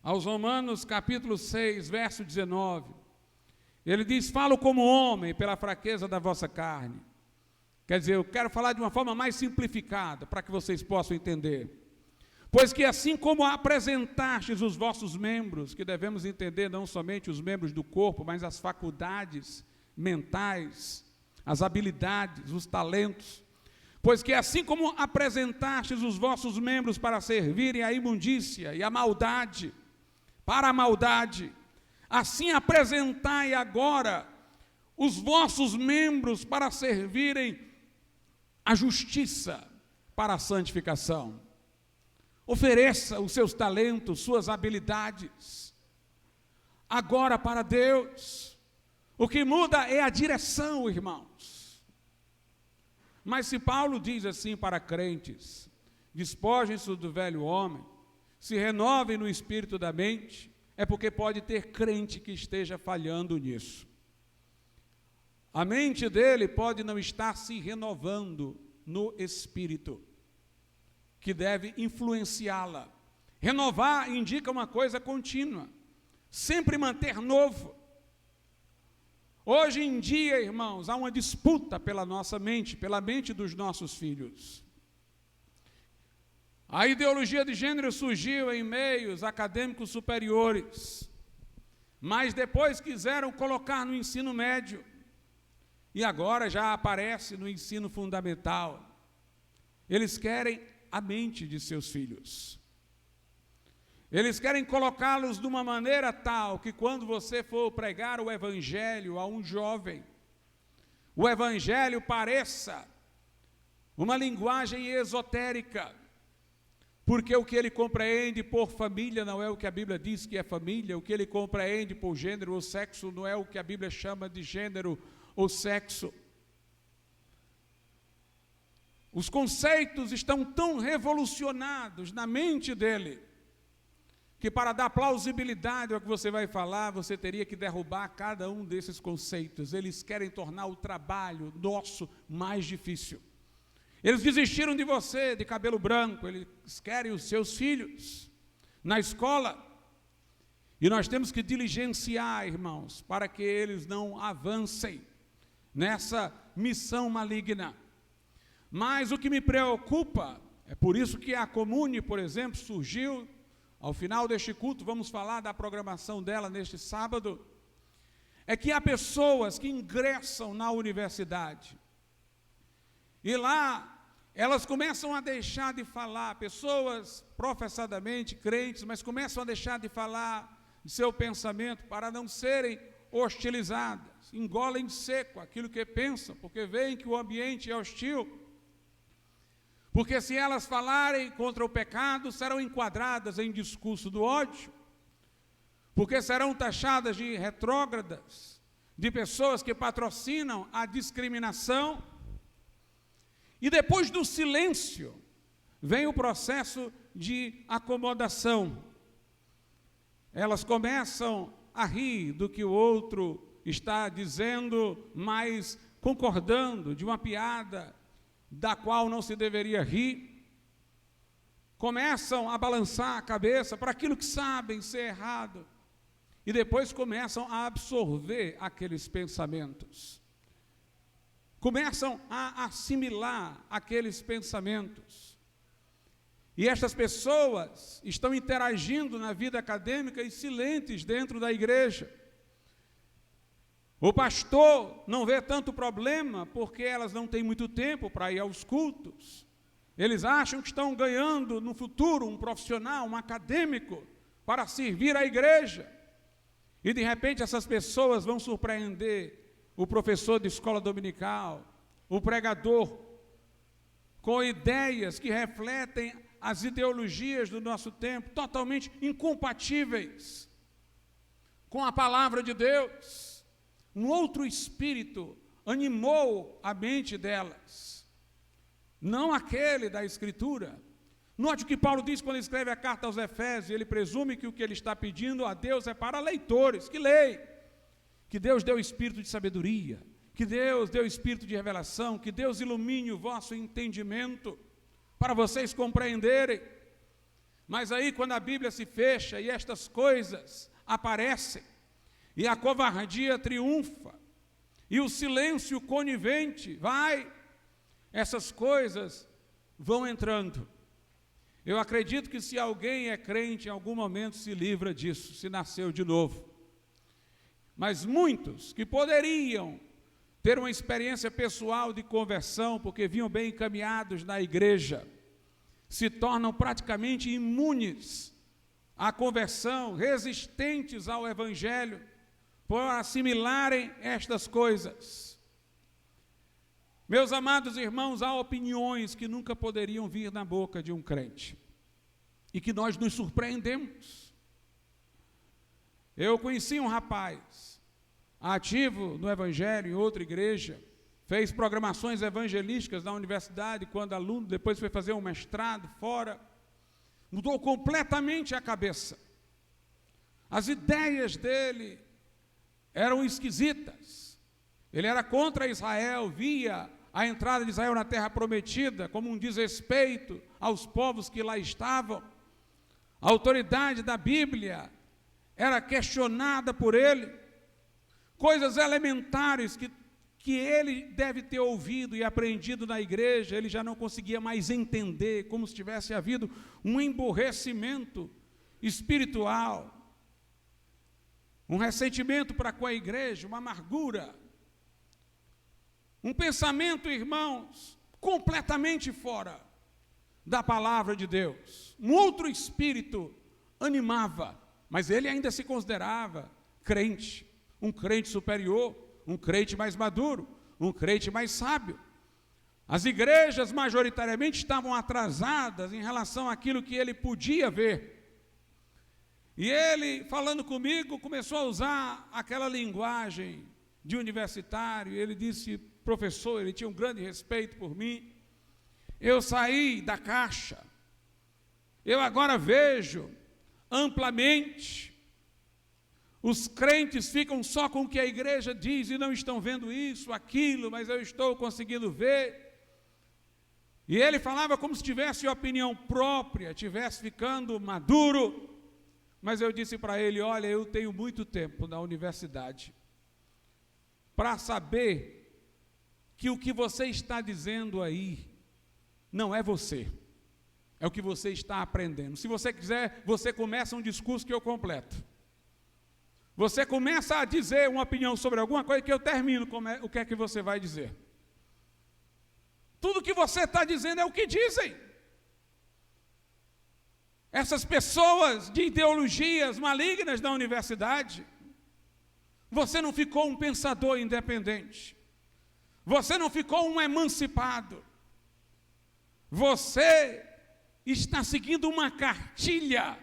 Aos Romanos, capítulo 6, verso 19. Ele diz, falo como homem pela fraqueza da vossa carne. Quer dizer, eu quero falar de uma forma mais simplificada, para que vocês possam entender. Pois que assim como apresentastes os vossos membros, que devemos entender não somente os membros do corpo, mas as faculdades mentais, as habilidades, os talentos, pois que assim como apresentastes os vossos membros para servirem à imundícia e à maldade, para a maldade, assim apresentai agora os vossos membros para servirem à justiça, para a santificação. Ofereça os seus talentos, suas habilidades, agora para Deus. O que muda é a direção, irmãos. Mas se Paulo diz assim para crentes, despojem-se do velho homem, se renovem no espírito da mente, é porque pode ter crente que esteja falhando nisso. A mente dele pode não estar se renovando no espírito, que deve influenciá-la. Renovar indica uma coisa contínua, sempre manter novo. Hoje em dia, irmãos, há uma disputa pela nossa mente, pela mente dos nossos filhos. A ideologia de gênero surgiu em meios acadêmicos superiores, mas depois quiseram colocar no ensino médio, e agora já aparece no ensino fundamental. Eles querem a mente de seus filhos. Eles querem colocá-los de uma maneira tal que quando você for pregar o evangelho a um jovem, o evangelho pareça uma linguagem esotérica, porque o que ele compreende por família não é o que a Bíblia diz que é família, o que ele compreende por gênero ou sexo não é o que a Bíblia chama de gênero ou sexo. Os conceitos estão tão revolucionados na mente dele, que para dar plausibilidade ao que você vai falar, você teria que derrubar cada um desses conceitos. Eles querem tornar o trabalho nosso mais difícil. Eles desistiram de você, de cabelo branco, eles querem os seus filhos na escola. E nós temos que diligenciar, irmãos, para que eles não avancem nessa missão maligna. Mas o que me preocupa, é por isso que a Comune, por exemplo, surgiu. Ao final deste culto, vamos falar da programação dela neste sábado, é que há pessoas que ingressam na universidade, e lá elas começam a deixar de falar, pessoas professadamente crentes, mas começam a deixar de falar de seu pensamento para não serem hostilizadas, engolem seco aquilo que pensam, porque veem que o ambiente é hostil. Porque se elas falarem contra o pecado, serão enquadradas em discurso do ódio, porque serão taxadas de retrógradas, de pessoas que patrocinam a discriminação. E depois do silêncio, vem o processo de acomodação. Elas começam a rir do que o outro está dizendo, mas concordando de uma piada da qual não se deveria rir, começam a balançar a cabeça para aquilo que sabem ser errado, e depois começam a absorver aqueles pensamentos, começam a assimilar aqueles pensamentos, e estas pessoas estão interagindo na vida acadêmica e silentes dentro da igreja. O pastor não vê tanto problema, porque elas não têm muito tempo para ir aos cultos. Eles acham que estão ganhando no futuro um profissional, um acadêmico, para servir a igreja. E de repente essas pessoas vão surpreender o professor de escola dominical, o pregador, com ideias que refletem as ideologias do nosso tempo, totalmente incompatíveis com a palavra de Deus. Um outro espírito animou a mente delas, não aquele da Escritura. Note o que Paulo diz quando ele escreve a carta aos Efésios. Ele presume que o que ele está pedindo a Deus é para leitores, que leem, que Deus deu espírito de sabedoria, que Deus deu espírito de revelação, que Deus ilumine o vosso entendimento, para vocês compreenderem. Mas aí quando a Bíblia se fecha e estas coisas aparecem, e a covardia triunfa, e o silêncio conivente vai, essas coisas vão entrando. Eu acredito que se alguém é crente, em algum momento se livra disso, se nasceu de novo. Mas muitos que poderiam ter uma experiência pessoal de conversão, porque vinham bem encaminhados na igreja, se tornam praticamente imunes à conversão, resistentes ao evangelho, por assimilarem estas coisas. Meus amados irmãos, há opiniões que nunca poderiam vir na boca de um crente, e que nós nos surpreendemos. Eu conheci um rapaz, ativo no evangelho, em outra igreja, fez programações evangelísticas na universidade, quando aluno, depois foi fazer um mestrado fora, mudou completamente a cabeça. As ideias dele eram esquisitas. Ele era contra Israel, via a entrada de Israel na terra prometida como um desrespeito aos povos que lá estavam. A autoridade da Bíblia era questionada por ele. Coisas elementares que ele deve ter ouvido e aprendido na igreja, ele já não conseguia mais entender, como se tivesse havido um emborrecimento espiritual, um ressentimento para com a igreja, uma amargura, um pensamento, irmãos, completamente fora da palavra de Deus. Um outro espírito animava, mas ele ainda se considerava crente, um crente superior, um crente mais maduro, um crente mais sábio. As igrejas majoritariamente estavam atrasadas em relação àquilo que ele podia ver. E ele, falando comigo, começou a usar aquela linguagem de universitário. Ele disse, professor, ele tinha um grande respeito por mim. Eu saí da caixa. Eu agora vejo amplamente. Os crentes ficam só com o que a igreja diz e não estão vendo isso, aquilo, mas eu estou conseguindo ver. E ele falava como se tivesse opinião própria, tivesse ficando maduro. Mas eu disse para ele, olha, eu tenho muito tempo na universidade para saber que o que você está dizendo aí não é você, é o que você está aprendendo. Se você quiser, você começa um discurso que eu completo. Você começa a dizer uma opinião sobre alguma coisa que eu termino, o que é que você vai dizer. Tudo que você está dizendo é o que dizem. Essas pessoas de ideologias malignas da universidade, você não ficou um pensador independente, você não ficou um emancipado, você está seguindo uma cartilha,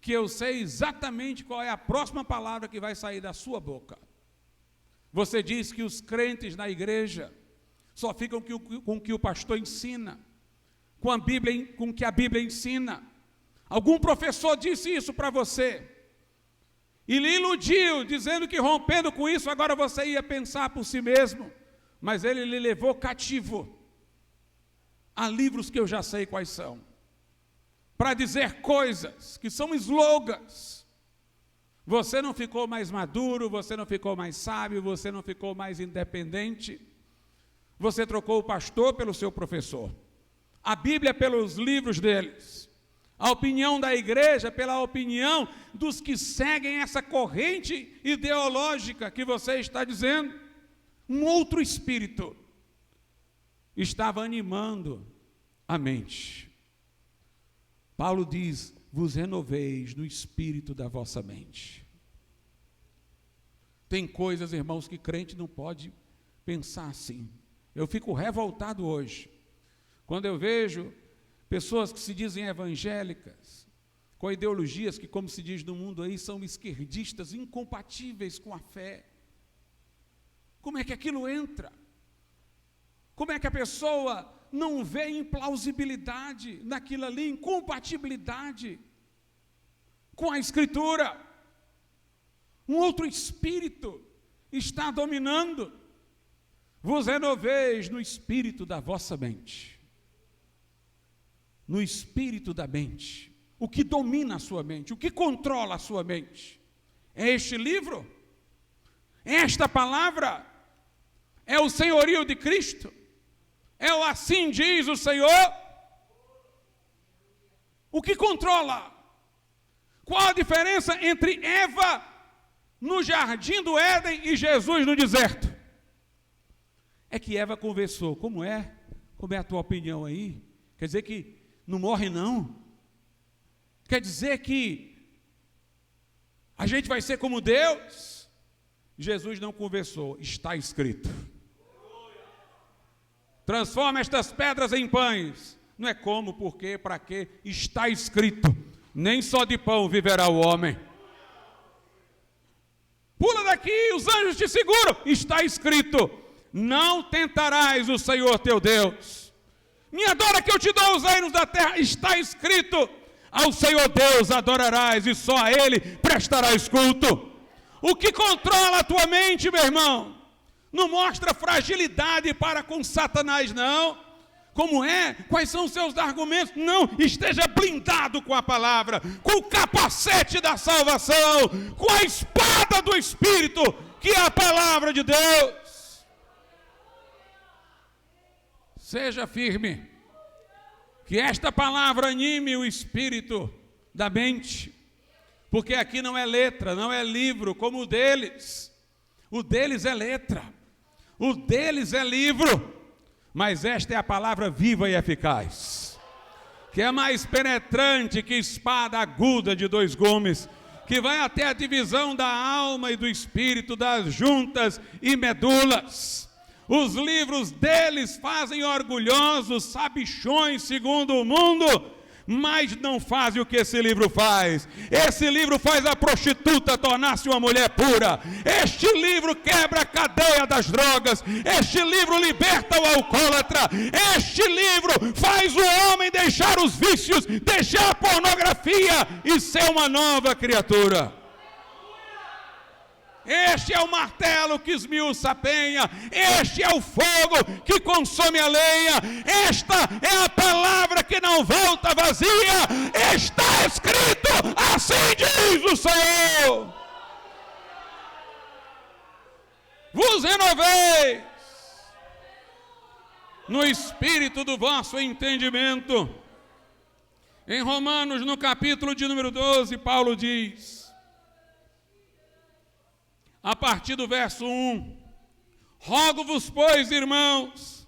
que eu sei exatamente qual é a próxima palavra que vai sair da sua boca. Você diz que os crentes na igreja só ficam com o que o pastor ensina, com o que a Bíblia ensina. Algum professor disse isso para você e lhe iludiu, dizendo que rompendo com isso agora você ia pensar por si mesmo, mas ele lhe levou cativo a livros que eu já sei quais são, para dizer coisas que são slogans. Você não ficou mais maduro, você não ficou mais sábio, você não ficou mais independente, você trocou o pastor pelo seu professor, a Bíblia pelos livros deles, a opinião da igreja pela opinião dos que seguem essa corrente ideológica que você está dizendo. Um outro espírito estava animando a mente. Paulo diz, vos renoveis no espírito da vossa mente. Tem coisas, irmãos, que crente não pode pensar assim. Eu fico revoltado hoje, quando eu vejo pessoas que se dizem evangélicas, com ideologias que, como se diz no mundo aí, são esquerdistas, incompatíveis com a fé. Como é que aquilo entra? Como é que a pessoa não vê implausibilidade naquilo ali, incompatibilidade com a Escritura? Um outro espírito está dominando. Vos renoveis no espírito da vossa mente. No espírito da mente. O que domina a sua mente, o que controla a sua mente? É este livro? É esta palavra? É o senhorio de Cristo? É o assim diz o Senhor? O que controla? Qual a diferença entre Eva no jardim do Éden e Jesus no deserto? É que Eva conversou. Como é? Como é a tua opinião aí? Quer dizer que não morre não? Quer dizer que a gente vai ser como Deus? Jesus não conversou, está escrito. Transforma estas pedras em pães. Não é como, por quê, para quê? Está escrito. Nem só de pão viverá o homem. Pula daqui, os anjos te seguram. Está escrito. não tentarás o Senhor teu Deus. Me adora que eu te dou os reinos da terra, está escrito, ao Senhor Deus adorarás e só a Ele prestarás culto. O que controla a tua mente, meu irmão, não mostra fragilidade para com Satanás, não. Como é? Quais são os seus argumentos? Não, esteja blindado com a palavra, com o capacete da salvação, com a espada do Espírito, que é a palavra de Deus. Seja firme, que esta palavra anime o espírito da mente, porque aqui não é letra, não é livro como o deles. O deles é letra, o deles é livro. Mas esta é a palavra viva e eficaz, que é mais penetrante que espada aguda de 2 gumes, que vai até a divisão da alma e do espírito, das juntas e medulas. Os livros deles fazem orgulhosos sabichões segundo o mundo, mas não fazem o que esse livro faz. Esse livro faz a prostituta tornar-se uma mulher pura. Este livro quebra a cadeia das drogas. Este livro liberta o alcoólatra. Este livro faz o homem deixar os vícios, deixar a pornografia e ser uma nova criatura. Este é o martelo que esmiuça a penha, este é o fogo que consome a lenha, esta é a palavra que não volta vazia, está escrito, assim diz o Senhor. Vos renoveis no espírito do vosso entendimento. Em Romanos, no capítulo de número 12, Paulo diz, a partir do verso 1, rogo-vos, pois, irmãos,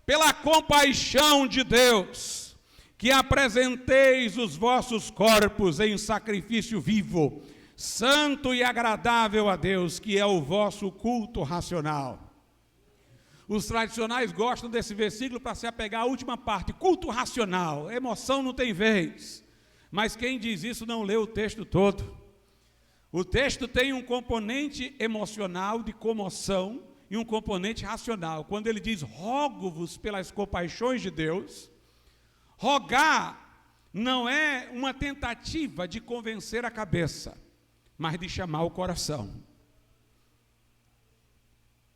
pela compaixão de Deus, que apresenteis os vossos corpos em sacrifício vivo, santo e agradável a Deus, que é o vosso culto racional. Os tradicionais gostam desse versículo para se apegar à última parte, culto racional, emoção não tem vez. Mas quem diz isso não lê o texto todo. O texto tem um componente emocional de comoção e um componente racional. Quando ele diz, rogo-vos pelas compaixões de Deus, rogar não é uma tentativa de convencer a cabeça, mas de chamar o coração.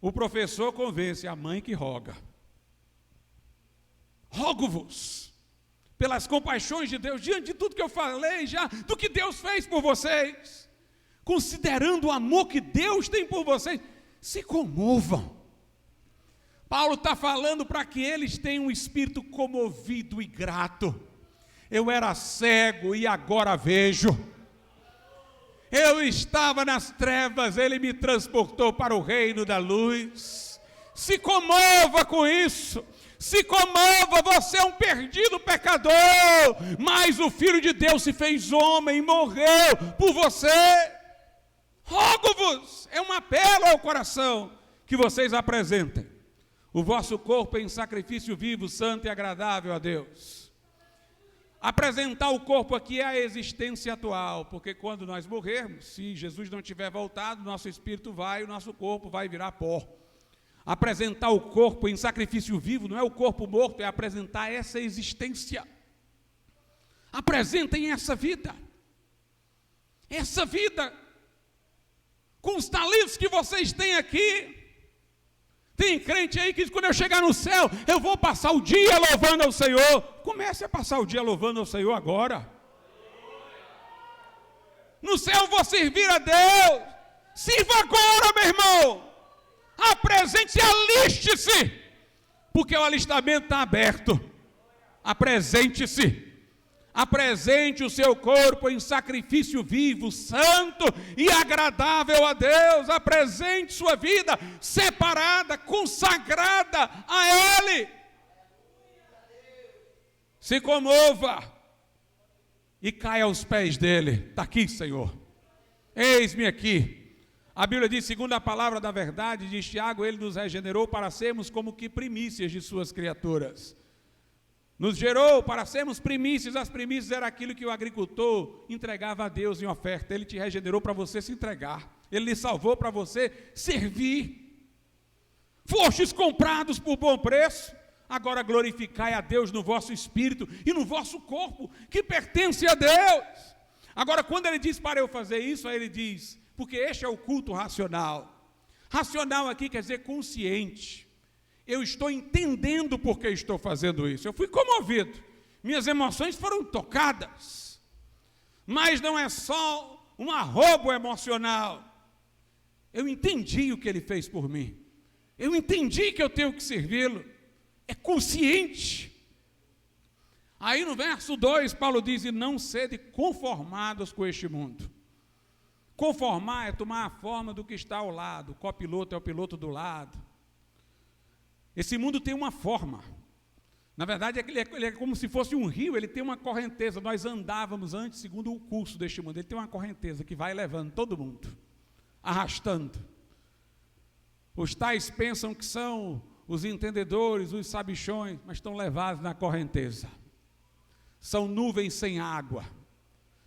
O professor convence a mãe que roga. Rogo-vos pelas compaixões de Deus, diante de tudo que eu falei já, do que Deus fez por vocês, considerando o amor que Deus tem por vocês, se comovam. Paulo está falando para que eles tenham um espírito comovido e grato. Eu era cego e agora vejo. Eu estava nas trevas, Ele me transportou para o reino da luz. Se comova com isso. Se comova, você é um perdido pecador, mas o Filho de Deus se fez homem e morreu por você. Rogo-vos, é um apelo ao coração, que vocês apresentem o vosso corpo em sacrifício vivo, santo e agradável a Deus. Apresentar o corpo aqui é a existência atual, porque quando nós morrermos, se Jesus não tiver voltado, nosso espírito vai, o nosso corpo vai virar pó. Apresentar o corpo em sacrifício vivo não é o corpo morto, é apresentar essa existência. Apresentem essa vida com os talentos que vocês têm aqui. Tem crente aí que diz, quando eu chegar no céu, eu vou passar o dia louvando ao Senhor. Comece a passar o dia louvando ao Senhor agora. No céu eu vou servir a Deus. Sirva agora, meu irmão. Apresente-se, aliste-se, porque o alistamento está aberto. Apresente-se. Apresente o seu corpo em sacrifício vivo, santo e agradável a Deus. Apresente sua vida separada, consagrada a Ele. Se comova e caia aos pés dEle. Está aqui, Senhor. Eis-me aqui. A Bíblia diz, segundo a palavra da verdade, diz Tiago, Ele nos regenerou para sermos como que primícias de suas criaturas. Nos gerou para sermos primícias. As primícias era aquilo que o agricultor entregava a Deus em oferta. Ele te regenerou para você se entregar. Ele lhe salvou para você servir. Fostes comprados por bom preço, agora glorificai a Deus no vosso espírito e no vosso corpo, que pertence a Deus. Agora, quando ele diz para eu fazer isso, aí ele diz, porque este é o culto racional. Racional aqui quer dizer consciente. Eu estou entendendo por que estou fazendo isso. Eu fui comovido, minhas emoções foram tocadas. Mas não é só um arrobo emocional. Eu entendi o que ele fez por mim. Eu entendi que eu tenho que servi-lo. É consciente. Aí no verso 2, Paulo diz, e não sede conformados com este mundo. Conformar é tomar a forma do que está ao lado. O copiloto é o piloto do lado. Esse mundo tem uma forma. Na verdade, ele é como se fosse um rio, ele tem uma correnteza. Nós andávamos antes, segundo o curso deste mundo. Ele tem uma correnteza que vai levando todo mundo, arrastando. Os tais pensam que são os entendedores, os sabichões, mas estão levados na correnteza. São nuvens sem água,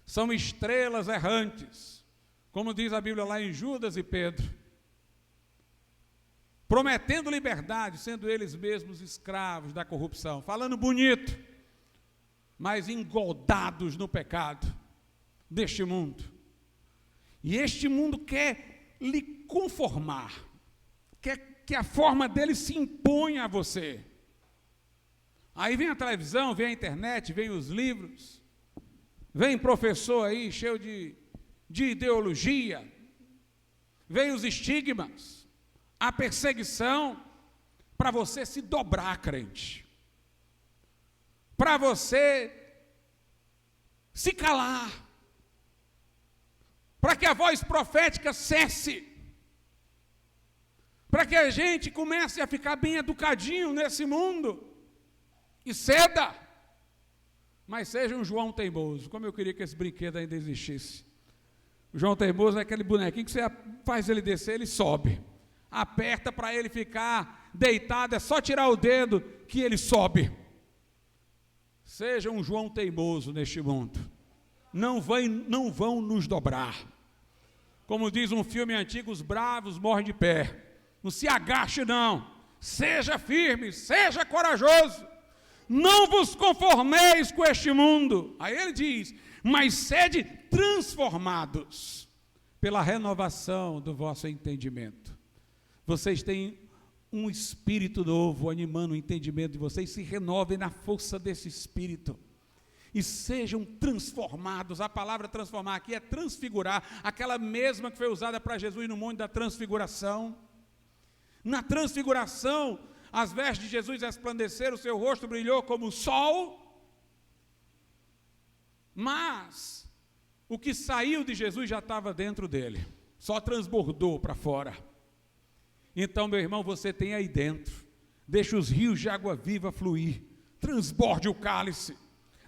são estrelas errantes, como diz a Bíblia lá em Judas e Pedro, prometendo liberdade, sendo eles mesmos escravos da corrupção, falando bonito, mas engoldados no pecado deste mundo. E este mundo quer lhe conformar, quer que a forma dele se imponha a você. Aí vem a televisão, vem a internet, vem os livros, vem professor aí cheio de ideologia, vem os estigmas, a perseguição, para você se dobrar, crente, para você se calar, para que a voz profética cesse, para que a gente comece a ficar bem educadinho nesse mundo, e ceda, mas seja um João teimoso. Como eu queria que esse brinquedo ainda existisse. O João teimoso é aquele bonequinho que você faz ele descer, ele sobe, aperta para ele ficar deitado, é só tirar o dedo que ele sobe. Seja um João teimoso neste mundo, não vão nos dobrar. Como diz um filme antigo, os bravos morrem de pé. Não se agache não, seja firme, seja corajoso. Não vos conformeis com este mundo. Aí ele diz, mas sede transformados pela renovação do vosso entendimento. Vocês têm um espírito novo animando o entendimento de vocês, se renovem na força desse espírito e sejam transformados. A palavra transformar aqui é transfigurar, aquela mesma que foi usada para Jesus no monte da transfiguração. Na transfiguração, as vestes de Jesus resplandeceram, o seu rosto brilhou como o sol, mas o que saiu de Jesus já estava dentro dele, só transbordou para fora. Então, meu irmão, você tem aí dentro, deixa os rios de água viva fluir, transborde o cálice,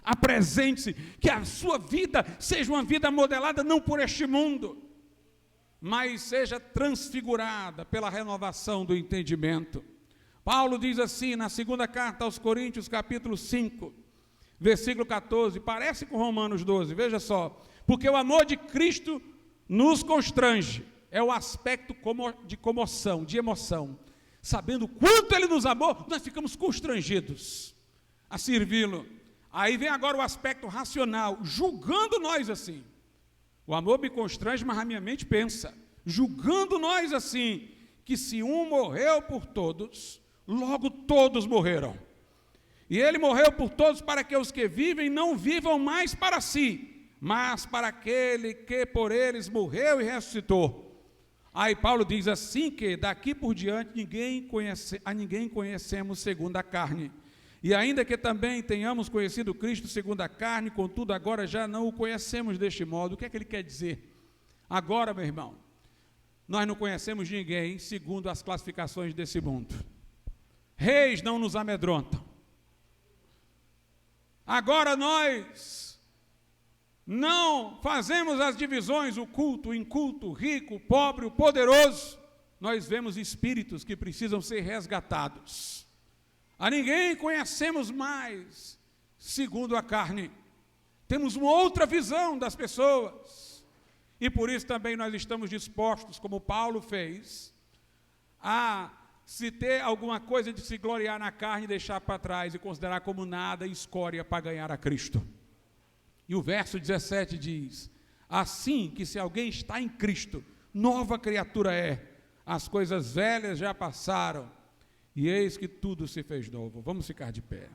apresente-se, que a sua vida seja uma vida modelada não por este mundo, mas seja transfigurada pela renovação do entendimento. Paulo diz assim, na segunda carta aos Coríntios, capítulo 5, versículo 14, parece com Romanos 12, veja só, porque o amor de Cristo nos constrange, é o aspecto de comoção, de emoção, sabendo quanto Ele nos amou, nós ficamos constrangidos a servi-lo. Aí vem agora o aspecto racional, julgando nós assim, o amor me constrange, mas a minha mente pensa, julgando nós assim, que se um morreu por todos, logo todos morreram. E ele morreu por todos para que os que vivem não vivam mais para si, mas para aquele que por eles morreu e ressuscitou. Aí Paulo diz assim que daqui por diante a ninguém conhecemos segundo a carne. E ainda que também tenhamos conhecido Cristo segundo a carne, contudo agora já não o conhecemos deste modo. O que é que ele quer dizer? Agora, meu irmão, nós não conhecemos ninguém segundo as classificações desse mundo. Reis não nos amedrontam. Agora nós não fazemos as divisões, o culto, o inculto, o rico, o pobre, o poderoso. Nós vemos espíritos que precisam ser resgatados. A ninguém conhecemos mais segundo a carne. Temos uma outra visão das pessoas. E por isso também nós estamos dispostos, como Paulo fez, a se ter alguma coisa de se gloriar na carne, deixar para trás e considerar como nada e escória para ganhar a Cristo. E o verso 17 diz: assim que se alguém está em Cristo, nova criatura é, as coisas velhas já passaram, e eis que tudo se fez novo. Vamos ficar de pé.